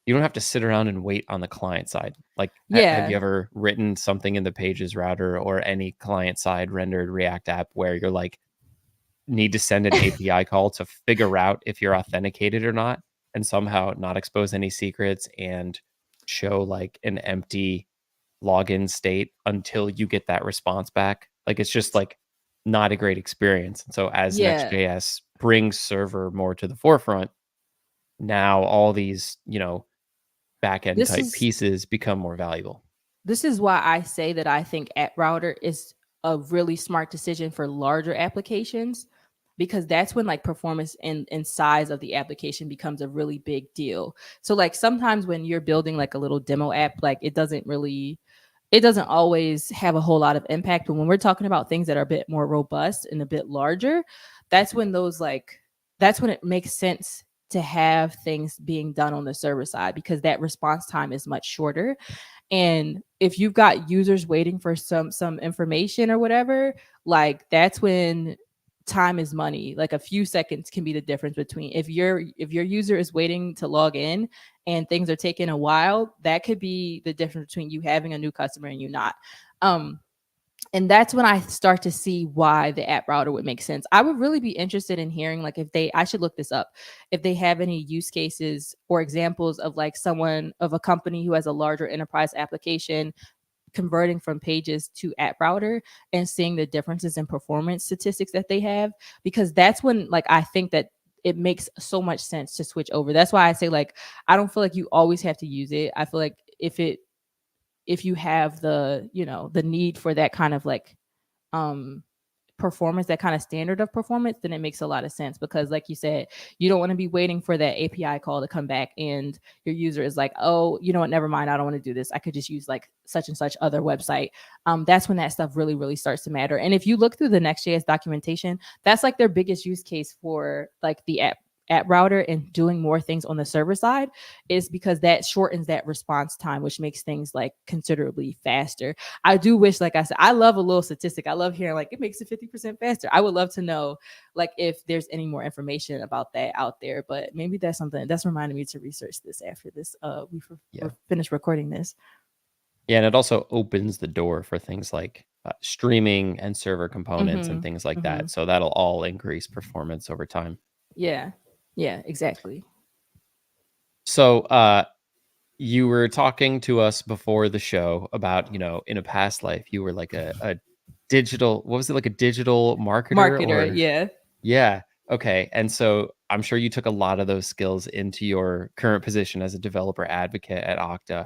[SPEAKER 1] you don't have to sit around and wait on the client side. Like, have you
[SPEAKER 3] Yeah.
[SPEAKER 1] ever written something in the pages router or any client side rendered React app where you're like, need to send an API call to figure out if you're authenticated or not, and somehow not expose any secrets and show like an empty login state until you get that response back? Like, it's just like not a great experience. And so as
[SPEAKER 3] Yeah.
[SPEAKER 1] Next.js brings server more to the forefront, now all these, back end type pieces become more valuable.
[SPEAKER 3] This is why I say that I think @router is a really smart decision for larger applications, because that's when like performance and size of the application becomes a really big deal. So like sometimes when you're building like a little demo app, like it doesn't always have a whole lot of impact. But when we're talking about things that are a bit more robust and a bit larger, that's when it makes sense to have things being done on the server side, because that response time is much shorter. And if you've got users waiting for some information or whatever, like that's when time is money. Like a few seconds can be the difference between if your user is waiting to log in and things are taking a while, that could be the difference between you having a new customer and you not. And that's when I start to see why the app router would make sense. I would really be interested in hearing, like, I should look this up, if they have any use cases or examples of like a company who has a larger enterprise application converting from pages to app router and seeing the differences in performance statistics that they have, because that's when like I think that it makes so much sense to switch over. That's why I say like I don't feel like you always have to use it. I feel like if you have the the need for that kind of like performance, that kind of standard of performance, then it makes a lot of sense, because like you said, you don't want to be waiting for that API call to come back and your user is like, oh, you know what, never mind, I don't want to do this, I could just use like such and such other website. That's when that stuff really, really starts to matter. And if you look through the Next.js documentation, that's like their biggest use case for like the app router and doing more things on the server side, is because that shortens that response time, which makes things like considerably faster. I do wish, like I said, I love a little statistic. I love hearing like it makes it 50% faster. I would love to know like if there's any more information about that out there, but maybe that's something that's reminding me to research this after this we're finished recording this.
[SPEAKER 1] Yeah, and it also opens the door for things like streaming and server components and things like that. So that'll all increase performance over time.
[SPEAKER 3] Yeah, exactly.
[SPEAKER 1] So you were talking to us before the show about, in a past life, you were like a digital, what was it, like a digital marketer?
[SPEAKER 3] Yeah.
[SPEAKER 1] Yeah. Okay. And so I'm sure you took a lot of those skills into your current position as a developer advocate at Okta.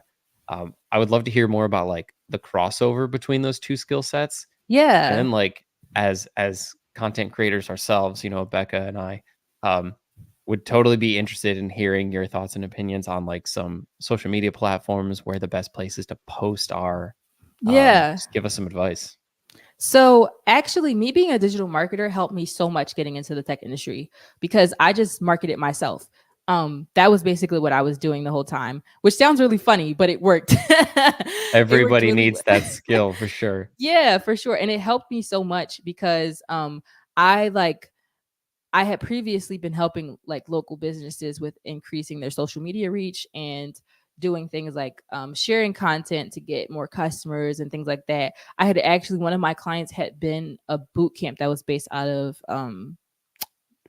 [SPEAKER 1] I would love to hear more about like the crossover between those two skill sets. And then like as content creators ourselves, Becca and I would totally be interested in hearing your thoughts and opinions on like some social media platforms where the best places to post are. Just give us some advice.
[SPEAKER 3] So actually, me being a digital marketer helped me so much getting into the tech industry, because I just marketed myself. That was basically what I was doing the whole time, which sounds really funny, but it worked.
[SPEAKER 1] Everybody really needs that skill for sure.
[SPEAKER 3] Yeah, for sure. And it helped me so much because I had previously been helping like local businesses with increasing their social media reach and doing things like sharing content to get more customers and things like that. I had actually, one of my clients had been a boot camp that was based out of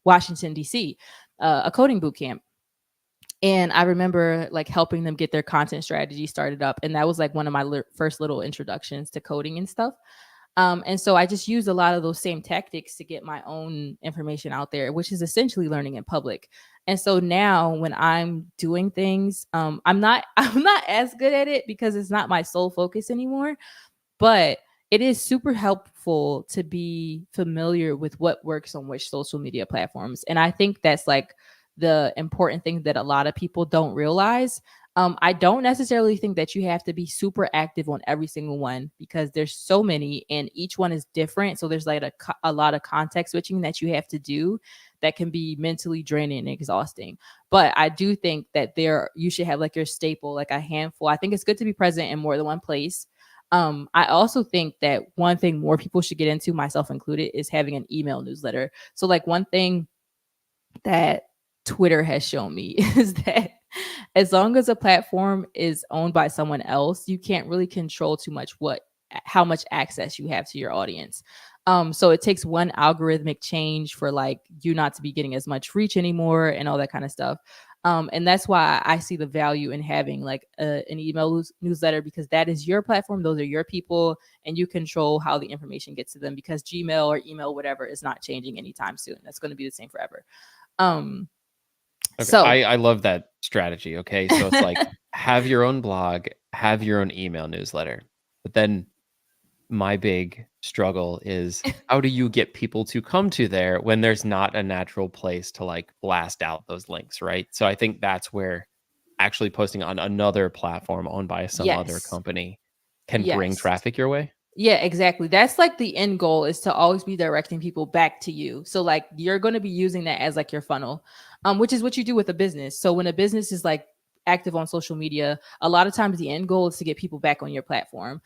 [SPEAKER 3] Washington, D.C., a coding boot camp. And I remember like helping them get their content strategy started up. And that was like one of my first little introductions to coding and stuff. And so I just used a lot of those same tactics to get my own information out there, which is essentially learning in public. And so now when I'm doing things, I'm not as good at it because it's not my sole focus anymore. But it is super helpful to be familiar with what works on which social media platforms. And I think that's like the important thing that a lot of people don't realize. I don't necessarily think that you have to be super active on every single one because there's so many and each one is different. So there's like a lot of context switching that you have to do that can be mentally draining and exhausting. But I do think that you should have like your staple, like a handful. I think it's good to be present in more than one place. I also think that one thing more people should get into, myself included, is having an email newsletter. So like one thing that Twitter has shown me is that as long as a platform is owned by someone else, you can't really control too much how much access you have to your audience. So it takes one algorithmic change for like you not to be getting as much reach anymore and all that kind of stuff. And that's why I see the value in having like an email newsletter, because that is your platform. Those are your people and you control how the information gets to them, because Gmail or email, whatever, is not changing anytime soon. That's going to be the same forever.
[SPEAKER 1] Okay.
[SPEAKER 3] So
[SPEAKER 1] I love that strategy. Okay. So it's like have your own blog, have your own email newsletter. But then my big struggle is how do you get people to come to there when there's not a natural place to like blast out those links, right? So I think that's where actually posting on another platform owned by some other
[SPEAKER 3] yes.
[SPEAKER 1] company can bring traffic your way.
[SPEAKER 3] Yeah, exactly. That's like the end goal, is to always be directing people back to you. So like you're going to be using that as like your funnel, which is what you do with a business. So when a business is like active on social media, a lot of times the end goal is to get people back on your platform,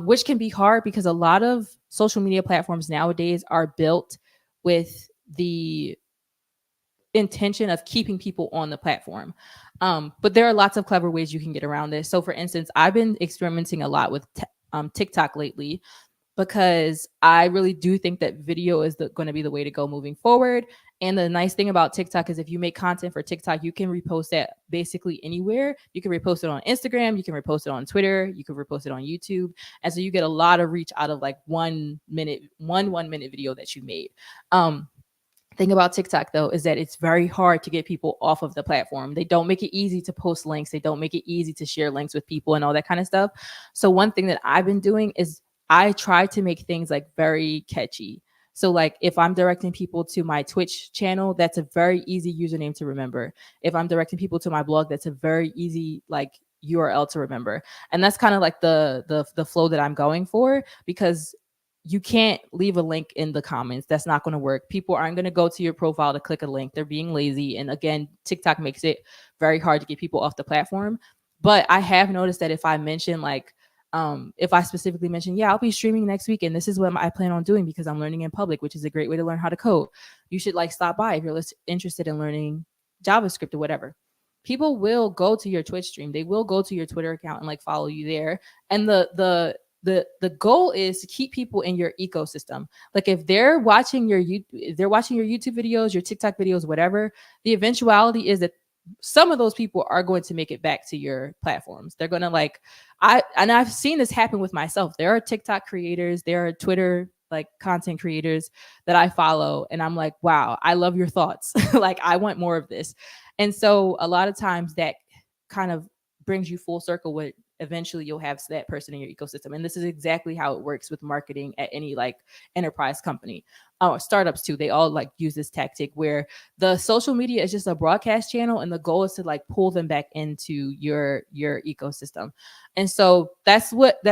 [SPEAKER 3] which can be hard because a lot of social media platforms nowadays are built with the intention of keeping people on the platform. But there are lots of clever ways you can get around this. So for instance, I've been experimenting a lot with TikTok lately, because I really do think that video is going to be the way to go moving forward. And the nice thing about TikTok is if you make content for TikTok, you can repost that basically anywhere. You can repost it on Instagram, you can repost it on Twitter, you can repost it on YouTube. And so you get a lot of reach out of like 1 minute video that you made. Thing about TikTok though is that it's very hard to get people off of the platform. They don't make it easy to post links. They don't make it easy to share links with people and all that kind of stuff. So one thing that I've been doing is I try to make things like very catchy. So like if I'm directing people to my Twitch channel, that's a very easy username to remember. If I'm directing people to my blog, that's a very easy like URL to remember. And that's kind of like the flow that I'm going for, because you can't leave a link in the comments. That's not going to work. People aren't going to go to your profile to click a link. They're being lazy. And again, TikTok makes it very hard to get people off the platform. But I have noticed that if I mention like, if I specifically mention, yeah, I'll be streaming next week and this is what I plan on doing because I'm learning in public, which is a great way to learn how to code. You should like stop by if you're interested in learning JavaScript or whatever. People will go to your Twitch stream. They will go to your Twitter account and like follow you there. And the goal is to keep people in your ecosystem. Like if they're watching your YouTube videos, your TikTok videos, whatever, the eventuality is that some of those people are going to make it back to your platforms. They're going to like, I've seen this happen with myself. There are TikTok creators, there are Twitter like content creators that I follow. And I'm like, wow, I love your thoughts. Like I want more of this. And so a lot of times that kind of brings you full circle with eventually you'll have that person in your ecosystem. And this is exactly how it works with marketing at any like enterprise company. Startups too, they all like use this tactic where the social media is just a broadcast channel and the goal is to like pull them back into your ecosystem. And so that's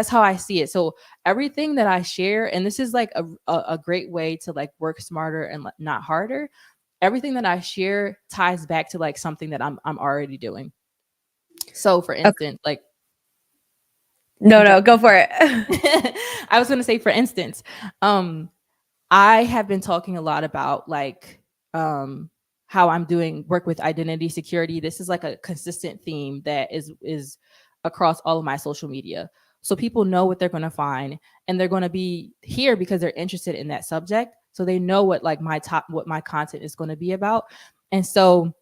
[SPEAKER 3] how I see it. So everything that I share, and this is like a great way to like work smarter and not harder. Everything that I share ties back to like something that I'm already doing. So for instance, like,
[SPEAKER 2] No, go for it.
[SPEAKER 3] I was going to say, for instance, I have been talking a lot about like how I'm doing work with identity security. This is like a consistent theme that is across all of my social media. So people know what they're going to find, and they're going to be here because they're interested in that subject. So they know what my content is going to be about. And so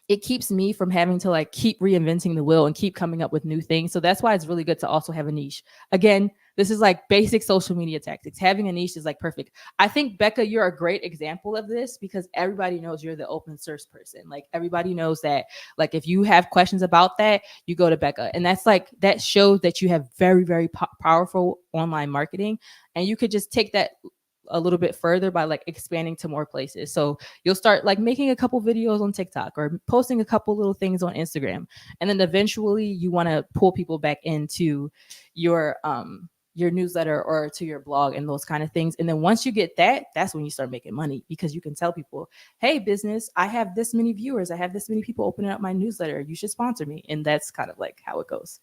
[SPEAKER 3] it keeps me from having to like keep reinventing the wheel and keep coming up with new things. So that's why it's really good to also have a niche. Again, this is like basic social media tactics. Having a niche is like perfect. I think, Becca, you're a great example of this because everybody knows you're the open source person. Like everybody knows that, like if you have questions about that, you go to Becca. And that's like, that shows that you have very, very powerful online marketing. And you could just take that a little bit further by like expanding to more places. So you'll start like making a couple videos on TikTok or posting a couple little things on Instagram. And then eventually you want to pull people back into your newsletter or to your blog and those kind of things. And then once you get that, that's when you start making money because you can tell people, hey, business, I have this many viewers. I have this many people opening up my newsletter. You should sponsor me. And that's kind of like how it goes.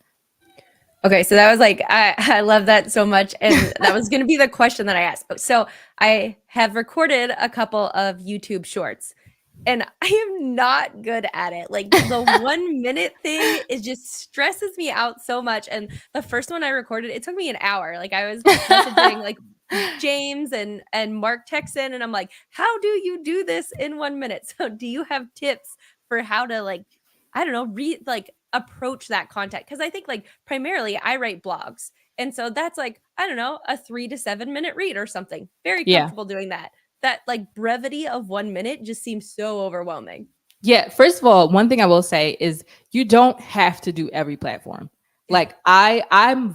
[SPEAKER 2] Okay, so that was like, I love that so much. And that was going to be the question that I asked. So I have recorded a couple of YouTube shorts and I am not good at it. Like the 1 minute thing, it just stresses me out so much. And the first one I recorded, it took me an hour. Like I was messaging like James and Mark Texan, and I'm like, how do you do this in 1 minute? So do you have tips for how to like, I don't know, approach that content? Because I think like primarily I write blogs. And so that's like, I don't know, a 3 to 7 minute read or something. Very comfortable doing that. That like brevity of 1 minute just seems so overwhelming.
[SPEAKER 3] Yeah. First of all, one thing I will say is you don't have to do every platform. Like I'm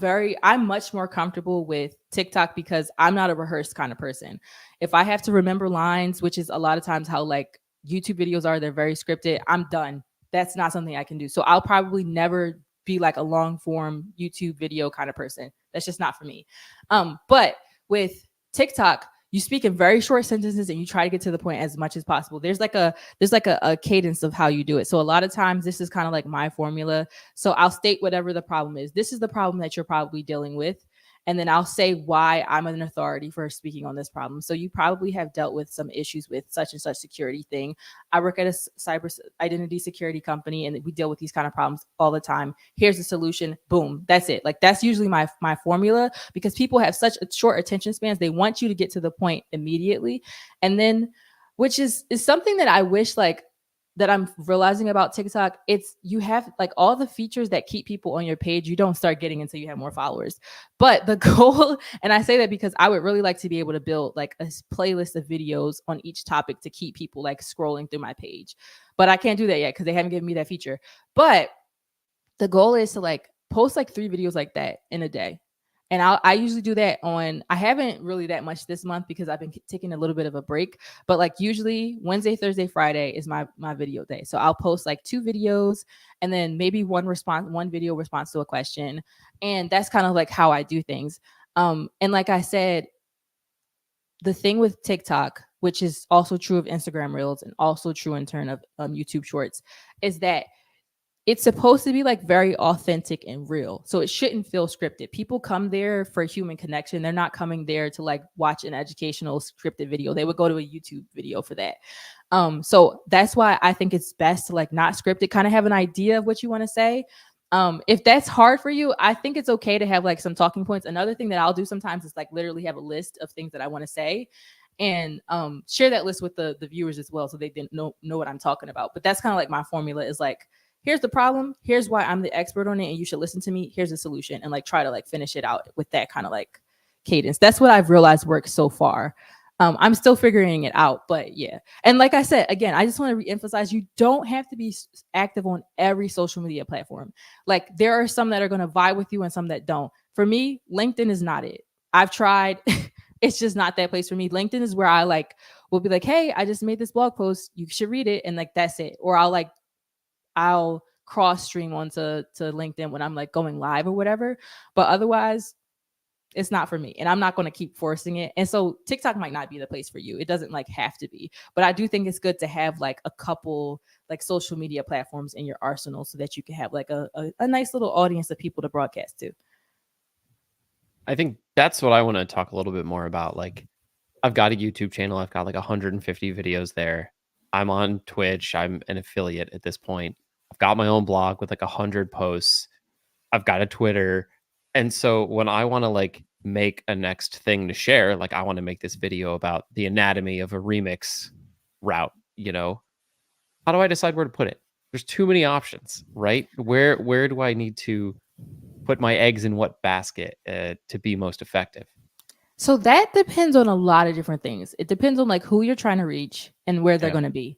[SPEAKER 3] much more comfortable with TikTok because I'm not a rehearsed kind of person. If I have to remember lines, which is a lot of times how like YouTube videos are, they're very scripted, I'm done. That's not something I can do. So I'll probably never be like a long form YouTube video kind of person. That's just not for me. But with TikTok, you speak in very short sentences and you try to get to the point as much as possible. There's like a cadence of how you do it. So a lot of times this is kind of like my formula. So I'll state whatever the problem is. This is the problem that you're probably dealing with. And then I'll say why I'm an authority for speaking on this problem. So you probably have dealt with some issues with such and such security thing. I work at a cyber identity security company and we deal with these kind of problems all the time. Here's the solution. Boom. That's it. Like that's usually my formula because people have such a short attention spans. They want you to get to the point immediately. And then, which is something that I wish like that I'm realizing about TikTok, it's you have like all the features that keep people on your page, you don't start getting until you have more followers. But the goal, and I say that because I would really like to be able to build like a playlist of videos on each topic to keep people like scrolling through my page. But I can't do that yet because they haven't given me that feature. But the goal is to like post like 3 videos like that in a day. And I usually do that on, I haven't really that much this month because I've been taking a little bit of a break, but like usually Wednesday, Thursday, Friday is my video day. So I'll post like 2 videos and then maybe one video response to a question. And that's kind of like how I do things. And like I said, the thing with TikTok, which is also true of Instagram Reels and also true in turn of YouTube Shorts, is that it's supposed to be like very authentic and real. So it shouldn't feel scripted. People come there for human connection. They're not coming there to like watch an educational scripted video. They would go to a YouTube video for that. So that's why I think it's best to like not script it, kind of have an idea of what you want to say. If that's hard for you, I think it's okay to have like some talking points. Another thing that I'll do sometimes is like literally have a list of things that I want to say and share that list with the viewers as well. So they didn't know what I'm talking about. But that's kind of like my formula is like, here's the problem. Here's why I'm the expert on it. And you should listen to me. Here's the solution. And like, try to like finish it out with that kind of like cadence. That's what I've realized works so far. I'm still figuring it out, but yeah. And like I said, again, I just want to reemphasize, you don't have to be active on every social media platform. Like there are some that are going to vibe with you and some that don't. For me, LinkedIn is not it. I've tried. It's just not that place for me. LinkedIn is where I like, will be like, hey, I just made this blog post. You should read it. And like, that's it. Or I'll cross stream onto LinkedIn when I'm like going live or whatever. But otherwise, it's not for me. And I'm not going to keep forcing it. And so TikTok might not be the place for you. It doesn't like have to be. But I do think it's good to have like a couple like social media platforms in your arsenal so that you can have like a nice little audience of people to broadcast to.
[SPEAKER 1] I think that's what I want to talk a little bit more about. Like I've got a YouTube channel. I've got like 150 videos there. I'm on Twitch. I'm an affiliate at this point. I've got my own blog with like 100 posts. I've got a Twitter. And so when I want to like make a next thing to share, like I want to make this video about the anatomy of a remix route, how do I decide where to put it? There's too many options, right? Where do I need to put my eggs in what basket to be most effective?
[SPEAKER 3] So that depends on a lot of different things. It depends on like who you're trying to reach and where they're going to be.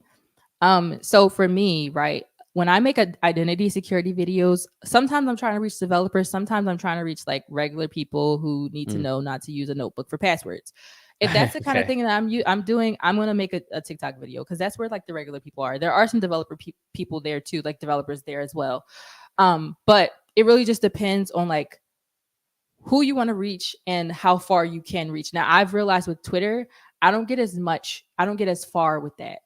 [SPEAKER 3] So for me, right, when I make identity security videos, sometimes I'm trying to reach developers. Sometimes I'm trying to reach like regular people who need to know not to use a notebook for passwords. If that's the kind of thing that I'm doing, I'm going to make a TikTok video because that's where like the regular people are. There are some developer people there too, like developers there as well. But it really just depends on like who you want to reach and how far you can reach. Now, I've realized with Twitter, I don't get as far with that.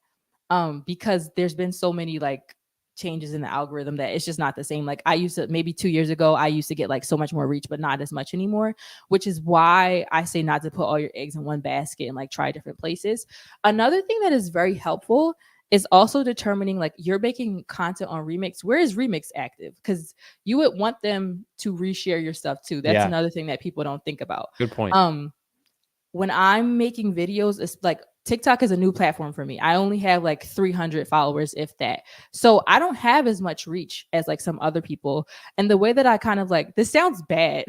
[SPEAKER 3] Because there's been so many like changes in the algorithm that it's just not the same. Like I used to, maybe 2 years ago, I used to get like so much more reach, but not as much anymore, which is why I say not to put all your eggs in one basket and like try different places. Another thing that is very helpful is also determining like you're making content on Remix. Where is Remix active? Because you would want them to reshare your stuff too. That's another thing that people don't think about.
[SPEAKER 1] Good point.
[SPEAKER 3] When I'm making videos, it's like TikTok is a new platform for me. I only have like 300 followers, if that. So I don't have as much reach as like some other people. And the way that I kind of like, this sounds bad.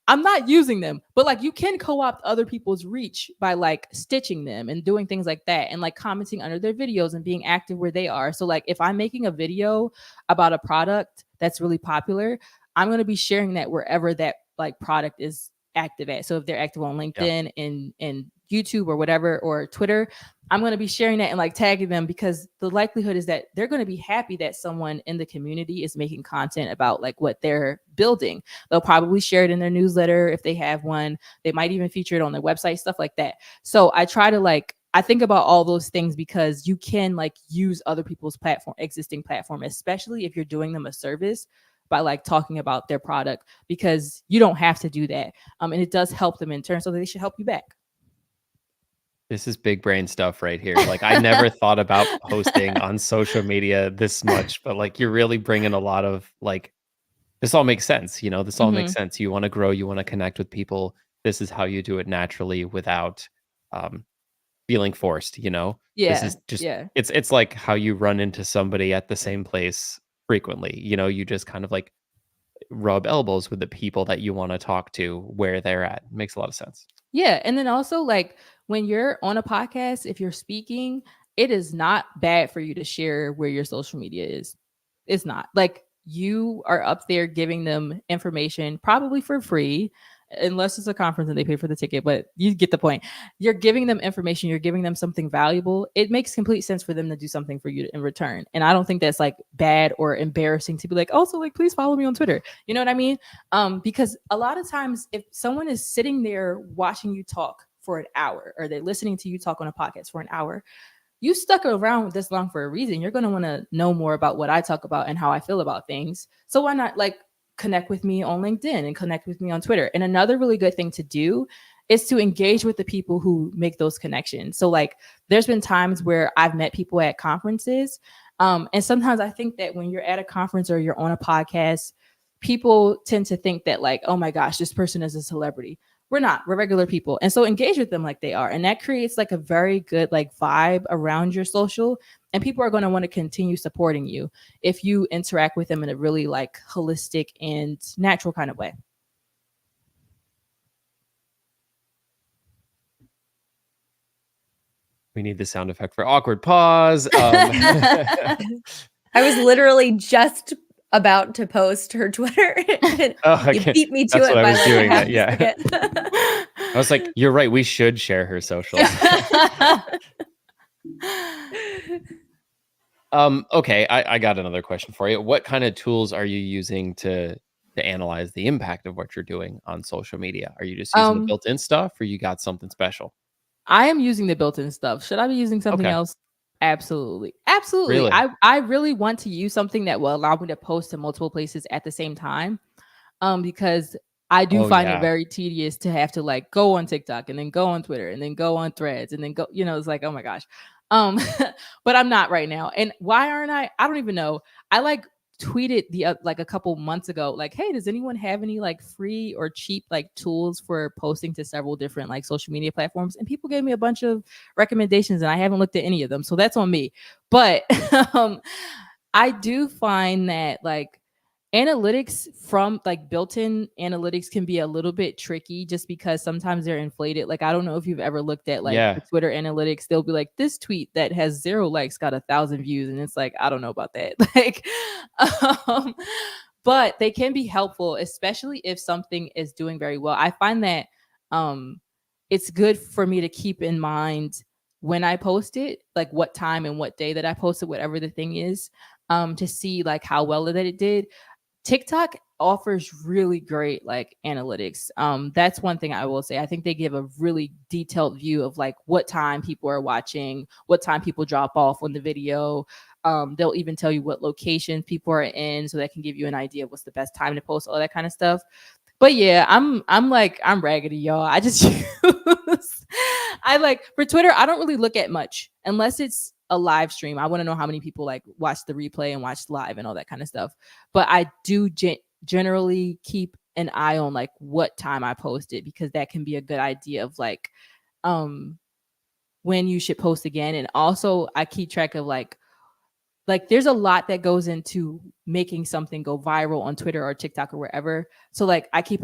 [SPEAKER 3] I'm not using them, but like you can co-opt other people's reach by like stitching them and doing things like that and like commenting under their videos and being active where they are. So like if I'm making a video about a product that's really popular, I'm going to be sharing that wherever that like product is active at. So if they're active on LinkedIn and YouTube or whatever, or Twitter, I'm going to be sharing that and like tagging them because the likelihood is that they're going to be happy that someone in the community is making content about like what they're building. They'll probably share it in their newsletter if they have one. They might even feature it on their website, stuff like that. So I try to like, I think about all those things because you can like use other people's existing platform, especially if you're doing them a service by like talking about their product, because you don't have to do that. And it does help them in turn. So they should help you back.
[SPEAKER 1] This is big brain stuff right here. Like I never thought about posting on social media this much, but like you're really bringing a lot of like, this all makes sense. This all makes sense. You want to grow, you want to connect with people. This is how you do it naturally without feeling forced,
[SPEAKER 3] Yeah.
[SPEAKER 1] This is just, it's like how you run into somebody at the same place frequently. You just kind of like rub elbows with the people that you want to talk to where they're at. It makes a lot of sense.
[SPEAKER 3] Yeah. And then also like when you're on a podcast, if you're speaking, it is not bad for you to share where your social media is. It's not like you are up there giving them information probably for free, unless it's a conference and they pay for the ticket, but you get the point. You're giving them information, you're giving them something valuable. It makes complete sense for them to do something for you in return. And I don't think that's like bad or embarrassing to be like, also like, please follow me on Twitter. You know what I mean? Because a lot of times if someone is sitting there watching you talk for an hour, or they're listening to you talk on a podcast for an hour, you stuck around this long for a reason. You're going to want to know more about what I talk about and how I feel about things. So why not like connect with me on LinkedIn and connect with me on Twitter? And another really good thing to do is to engage with the people who make those connections. So like there's been times where I've met people at conferences. And sometimes I think that when you're at a conference or you're on a podcast, people tend to think that like, oh my gosh, this person is a celebrity. We're not. We're regular people. And so engage with them like they are. And that creates like a very good like vibe around your social. And people are going to want to continue supporting you if you interact with them in a really like holistic and natural kind of way.
[SPEAKER 1] We need the sound effect for awkward pause.
[SPEAKER 2] I was literally just about to post her Twitter. You beat me to it by like
[SPEAKER 1] doing
[SPEAKER 2] half
[SPEAKER 1] that.
[SPEAKER 2] a second.
[SPEAKER 1] I was like, you're right. We should share her socials. Okay, I got another question for you. What kind of tools are you using to analyze the impact of what you're doing on social media? Are you just using the built-in stuff, or you got something special?
[SPEAKER 3] I am using the built-in stuff. Should I be using something else? Absolutely.
[SPEAKER 1] Really?
[SPEAKER 3] I really want to use something that will allow me to post to multiple places at the same time. Because I do find it very tedious to have to like go on TikTok and then go on Twitter and then go on Threads and then go, it's like, oh my gosh. But I'm not right now. And why aren't I? I don't even know. I like tweeted like a couple months ago, like, hey, does anyone have any like free or cheap like tools for posting to several different like social media platforms? And people gave me a bunch of recommendations, and I haven't looked at any of them, so that's on me. But I do find that like analytics from like built-in analytics can be a little bit tricky just because sometimes they're inflated. Like, I don't know if you've ever looked at like the Twitter analytics. They'll be like, this tweet that has 0 likes got 1,000 views, and it's like, I don't know about that. Like, but they can be helpful, especially if something is doing very well. I find that it's good for me to keep in mind when I post it, like what time and what day that I posted, whatever the thing is, to see like how well that it did. TikTok offers really great like analytics. That's one thing I will say. I think they give a really detailed view of like what time people are watching, what time people drop off on the video. They'll even tell you what locations people are in, so that can give you an idea of what's the best time to post, all that kind of stuff. But yeah, I'm raggedy, y'all. I just use I like for Twitter, I don't really look at much unless it's a live stream. I want to know how many people like watch the replay and watch live and all that kind of stuff. But I do generally keep an eye on like what time I posted, because that can be a good idea of like when you should post again. And also I keep track of like there's a lot that goes into making something go viral on Twitter or TikTok or wherever. So like I keep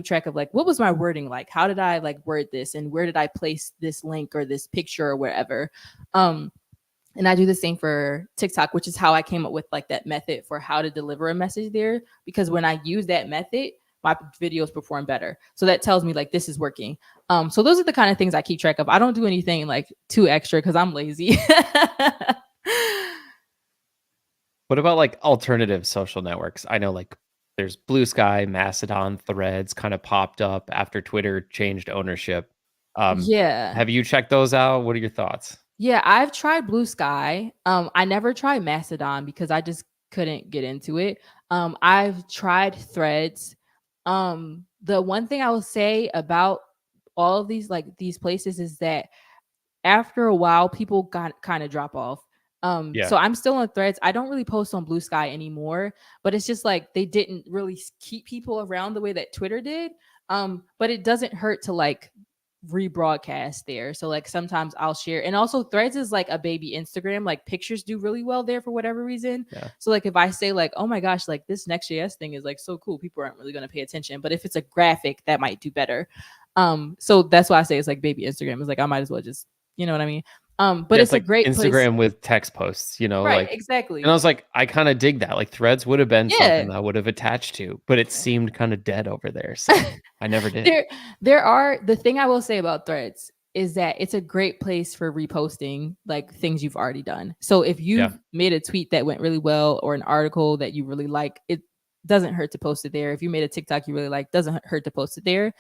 [SPEAKER 3] track of like, what was my wording like? How did I like word this? And where did I place this link or this picture or wherever? And I do the same for TikTok, which is how I came up with like that method for how to deliver a message there. Because when I use that method, my videos perform better. So that tells me like this is working. So those are the kind of things I keep track of. I don't do anything like too extra because I'm lazy.
[SPEAKER 1] What about like alternative social networks? I know like there's Blue Sky, Mastodon, Threads kind of popped up after Twitter changed ownership.
[SPEAKER 3] Yeah.
[SPEAKER 1] Have you checked those out? What are your thoughts?
[SPEAKER 3] Yeah, I've tried Blue Sky. I never tried Mastodon because I just couldn't get into it. I've tried Threads. The one thing I will say about all of these like these places is that after a while, people got kind of drop off. So I'm still on Threads. I don't really post on Blue Sky anymore, but it's just like they didn't really keep people around the way that Twitter did. But it doesn't hurt to like rebroadcast there. So like sometimes I'll share, and also Threads is like a baby Instagram. Like pictures do really well there for whatever reason. So like if I say like, oh my gosh, like this Next.js thing is like so cool, people aren't really going to pay attention. But if it's a graphic, that might do better. So that's why I say it's like baby Instagram. It's like I might as well just, you know what I mean? But it's like a great
[SPEAKER 1] Instagram
[SPEAKER 3] place.
[SPEAKER 1] with text posts, you know,
[SPEAKER 3] right,
[SPEAKER 1] like
[SPEAKER 3] exactly.
[SPEAKER 1] And I was like, I kind of dig that. Like Threads would have been something I would have attached to, but it seemed kind of dead over there. So I never did.
[SPEAKER 3] There are the thing I will say about Threads is that it's a great place for reposting like things you've already done. So if you've made a tweet that went really well or an article that you really like, it doesn't hurt to post it there. If you made a TikTok you really like, doesn't hurt to post it there.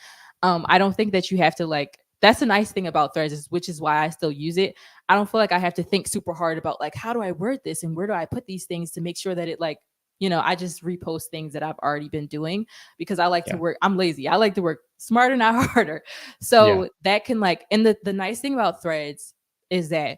[SPEAKER 3] I don't think that you have to like, that's the nice thing about Threads, which is why I still use it. I don't feel like I have to think super hard about like, how do I word this and where do I put these things to make sure that it like, you know, I just repost things that I've already been doing because I like to work. I'm lazy. I like to work smarter, not harder. So that can like, and the nice thing about Threads is that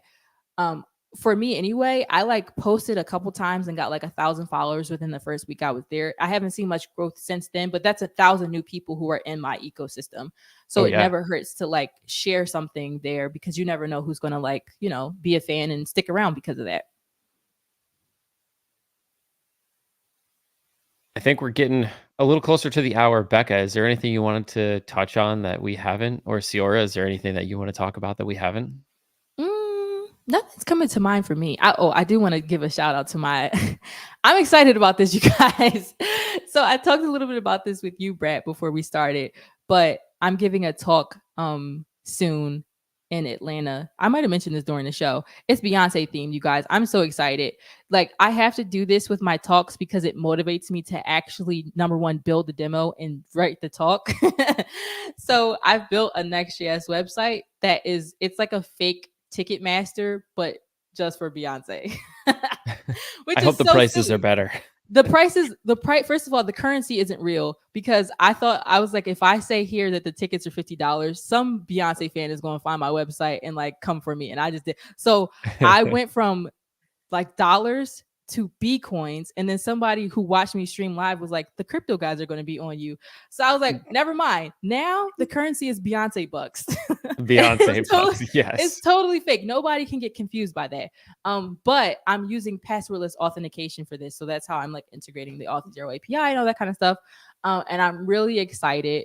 [SPEAKER 3] for me anyway, I like posted a couple times and got like 1,000 followers within the first week I was there. I haven't seen much growth since then, but that's 1,000 new people who are in my ecosystem. So it never hurts to like share something there because you never know who's going to like, you know, be a fan and stick around because of that.
[SPEAKER 1] I think we're getting a little closer to the hour. Becca, is there anything you wanted to touch on that we haven't? Or Ciora, is there anything that you want to talk about that we haven't?
[SPEAKER 3] Nothing's coming to mind for me. I do want to give a shout out to my I'm excited about this, you guys. So I talked a little bit about this with you, Brad, before we started, but I'm giving a talk soon in Atlanta. I might have mentioned this during the show. It's Beyonce themed, you guys. I'm so excited. Like I have to do this with my talks because it motivates me to actually, number one, build the demo and write the talk. So I've built a Next.js website that is, it's like a fake Ticketmaster, but just for Beyonce.
[SPEAKER 1] I hope the prices are better.
[SPEAKER 3] the price. First of all, the currency isn't real, because I was like, if I say here that the tickets are $50, some Beyonce fan is going to find my website and like come for me. And I just did. So I went from like dollars to B coins, and then somebody who watched me stream live was like, the crypto guys are going to be on you. So I was like, never mind. Now the currency is Beyonce bucks.
[SPEAKER 1] Beyonce bucks, yes.
[SPEAKER 3] It's totally fake. Nobody can get confused by that. But I'm using passwordless authentication for this, so that's how I'm like integrating the Auth0 API and all that kind of stuff. And I'm really excited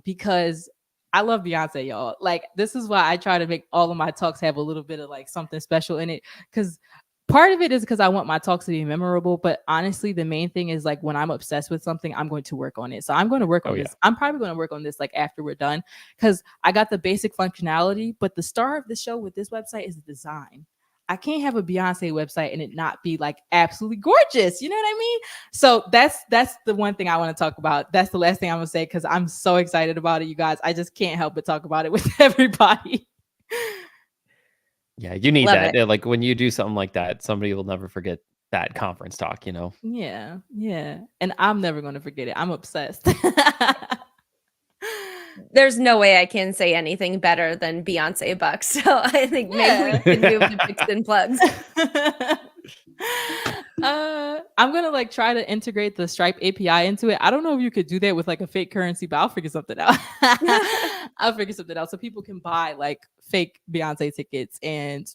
[SPEAKER 3] because I love Beyonce, y'all. Like, this is why I try to make all of my talks have a little bit of like something special in it, because part of it is because I want my talks to be memorable, but honestly, the main thing is like when I'm obsessed with something, I'm going to work on it. So I'm going to work on this. I'm probably going to work on this like after we're done, because I got the basic functionality, but the star of the show with this website is the design. I can't have a Beyonce website and it not be like absolutely gorgeous. You know what I mean? So that's the one thing I want to talk about. That's the last thing I'm going to say, because I'm so excited about it, you guys. I just can't help but talk about it with everybody.
[SPEAKER 1] Yeah, you need
[SPEAKER 2] Love
[SPEAKER 1] that.
[SPEAKER 2] it.
[SPEAKER 1] Like when you do something like that, somebody will never forget that conference talk, you know?
[SPEAKER 3] Yeah. And I'm never going to forget it. I'm obsessed.
[SPEAKER 2] There's no way I can say anything better than Beyonce bucks. So I think maybe we can move to picks and plugs.
[SPEAKER 3] I'm gonna like try to integrate the Stripe API into it. I don't know if you could do that with like a fake currency, but I'll figure something out. I'll figure something out so people can buy like fake Beyonce tickets, and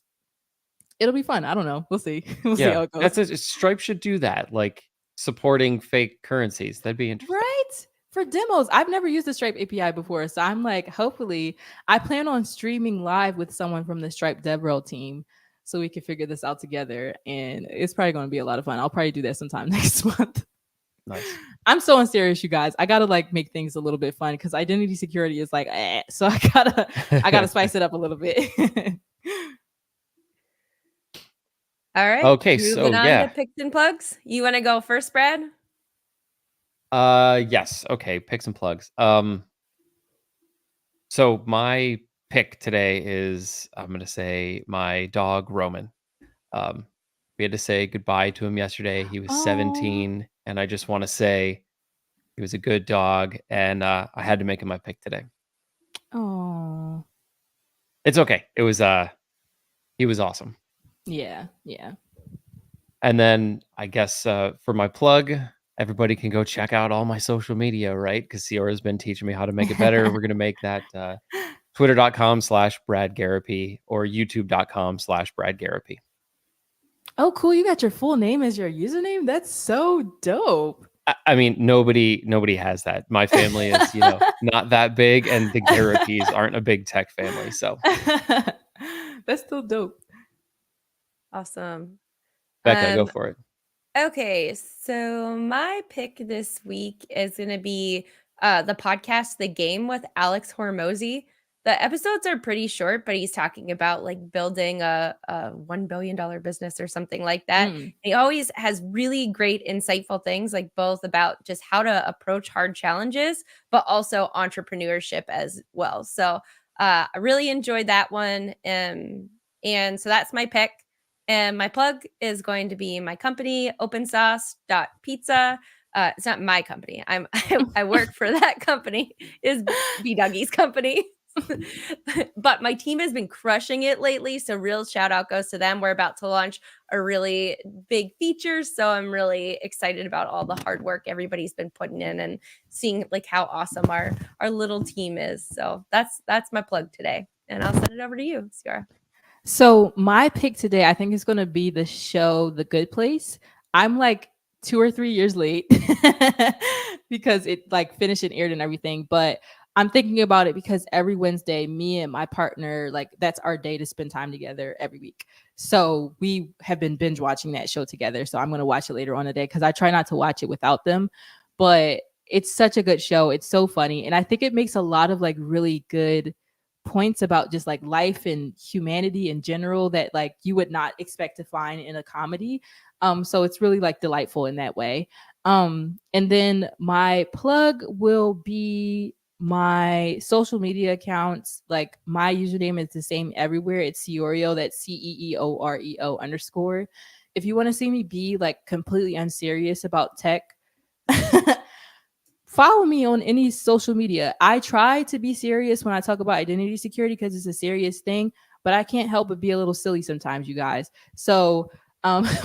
[SPEAKER 3] it'll be fun. I don't know. We'll see. We'll see how it goes.
[SPEAKER 1] Stripe should do that, like supporting fake currencies. That'd be interesting.
[SPEAKER 3] Right? For demos. I've never used the Stripe API before. So I'm like, hopefully, I plan on streaming live with someone from the Stripe DevRel team so we can figure this out together. And it's probably going to be a lot of fun. I'll probably do that sometime next month.
[SPEAKER 1] Nice.
[SPEAKER 3] I'm so unserious, you guys. I gotta like make things a little bit fun, because identity security is like, so I gotta spice it up a little bit.
[SPEAKER 2] All right.
[SPEAKER 1] Okay,
[SPEAKER 2] moving
[SPEAKER 1] so
[SPEAKER 2] on
[SPEAKER 1] yeah.
[SPEAKER 2] to picks and plugs. You want to go first, Brad?
[SPEAKER 1] Yes. Okay, picks and plugs. So my pick today is, I'm gonna say, my dog Roman. We had to say goodbye to him yesterday. He was 17, and I just want to say he was a good dog, and I had to make him my pick today.
[SPEAKER 3] Oh,
[SPEAKER 1] it's okay. It was he was awesome.
[SPEAKER 3] Yeah.
[SPEAKER 1] And then I guess for my plug, everybody can go check out all my social media, right? Because Sierra's been teaching me how to make it better. We're gonna make that twitter.com/bradgarropy or youtube.com/bradgarropy.
[SPEAKER 3] Oh, cool. You got your full name as your username? That's so dope.
[SPEAKER 1] I mean, nobody has that. My family is, not that big, and the Garropys aren't a big tech family. So
[SPEAKER 3] that's still dope.
[SPEAKER 2] Awesome.
[SPEAKER 1] Becca, go for it.
[SPEAKER 2] Okay, so my pick this week is going to be the podcast The Game with Alex Hormozy. The episodes are pretty short, but he's talking about like building a $1 billion business or something like that. He always has really great, insightful things, like both about just how to approach hard challenges, but also entrepreneurship as well. So I really enjoyed that one. And so that's my pick. And my plug is going to be my company, opensauce.pizza. It's not my company. I work for that company. Is B Dougie's company. But my team has been crushing it lately. So real shout out goes to them. We're about to launch a really big feature. So I'm really excited about all the hard work everybody's been putting in and seeing like how awesome our little team is. So that's my plug today. And I'll send it over to you, Sierra.
[SPEAKER 3] So my pick today, I think, is going to be the show The Good Place. I'm like 2 or 3 years late because it like finished and aired and everything. But I'm thinking about it because every Wednesday, me and my partner, like that's our day to spend time together every week. So we have been binge watching that show together. So I'm going to watch it later on today because I try not to watch it without them. But it's such a good show. It's so funny. And I think it makes a lot of like really good points about just like life and humanity in general that like you would not expect to find in a comedy. So it's really like delightful in that way. And then my plug will be my social media accounts. Like my username is the same everywhere. It's Ceoreo. That's CEEOREO _. if you want to see me be like completely unserious about tech, follow me on any social media. I try to be serious when I talk about identity security because it's a serious thing, but I can't help but be a little silly sometimes, you guys. So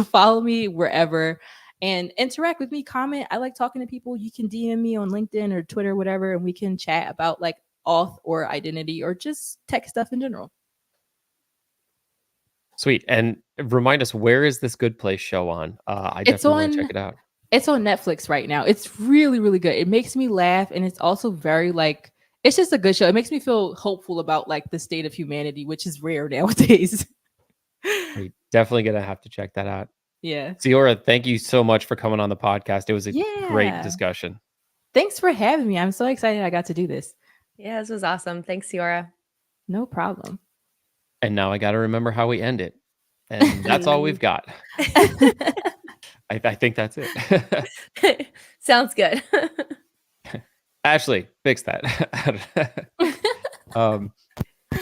[SPEAKER 3] follow me wherever and interact with me, comment. I like talking to people. You can DM me on LinkedIn or Twitter, whatever, and we can chat about like auth or identity or just tech stuff in general.
[SPEAKER 1] Sweet. And remind us, where is this Good Place show on? I
[SPEAKER 3] It's
[SPEAKER 1] definitely want to
[SPEAKER 3] on
[SPEAKER 1] check it out.
[SPEAKER 3] It's on Netflix right now. It's really, really good. It makes me laugh, and it's also very like it's just a good show. It makes me feel hopeful about like the state of humanity, which is rare nowadays.
[SPEAKER 1] We're definitely gonna have to check that out.
[SPEAKER 3] Yeah.
[SPEAKER 1] Ciora, thank you so much for coming on the podcast. It was a great
[SPEAKER 3] Yeah.
[SPEAKER 1] discussion.
[SPEAKER 3] Thanks for having me. I'm so excited I got to do this.
[SPEAKER 2] Yeah, this was awesome. Thanks, Ciora.
[SPEAKER 3] No problem.
[SPEAKER 1] And now I got to remember how we end it. And that's all we've got. I think that's it.
[SPEAKER 2] Sounds good.
[SPEAKER 1] Ashley, fix that.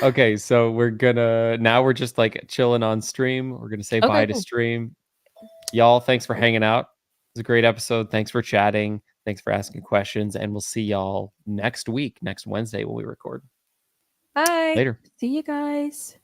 [SPEAKER 1] Okay, so we're just like chilling on stream. We're gonna say bye to stream. Y'all, thanks for hanging out. It was a great episode. Thanks for chatting. Thanks for asking questions. And we'll see y'all next week, next Wednesday when we record.
[SPEAKER 2] Bye.
[SPEAKER 1] Later.
[SPEAKER 3] See you guys.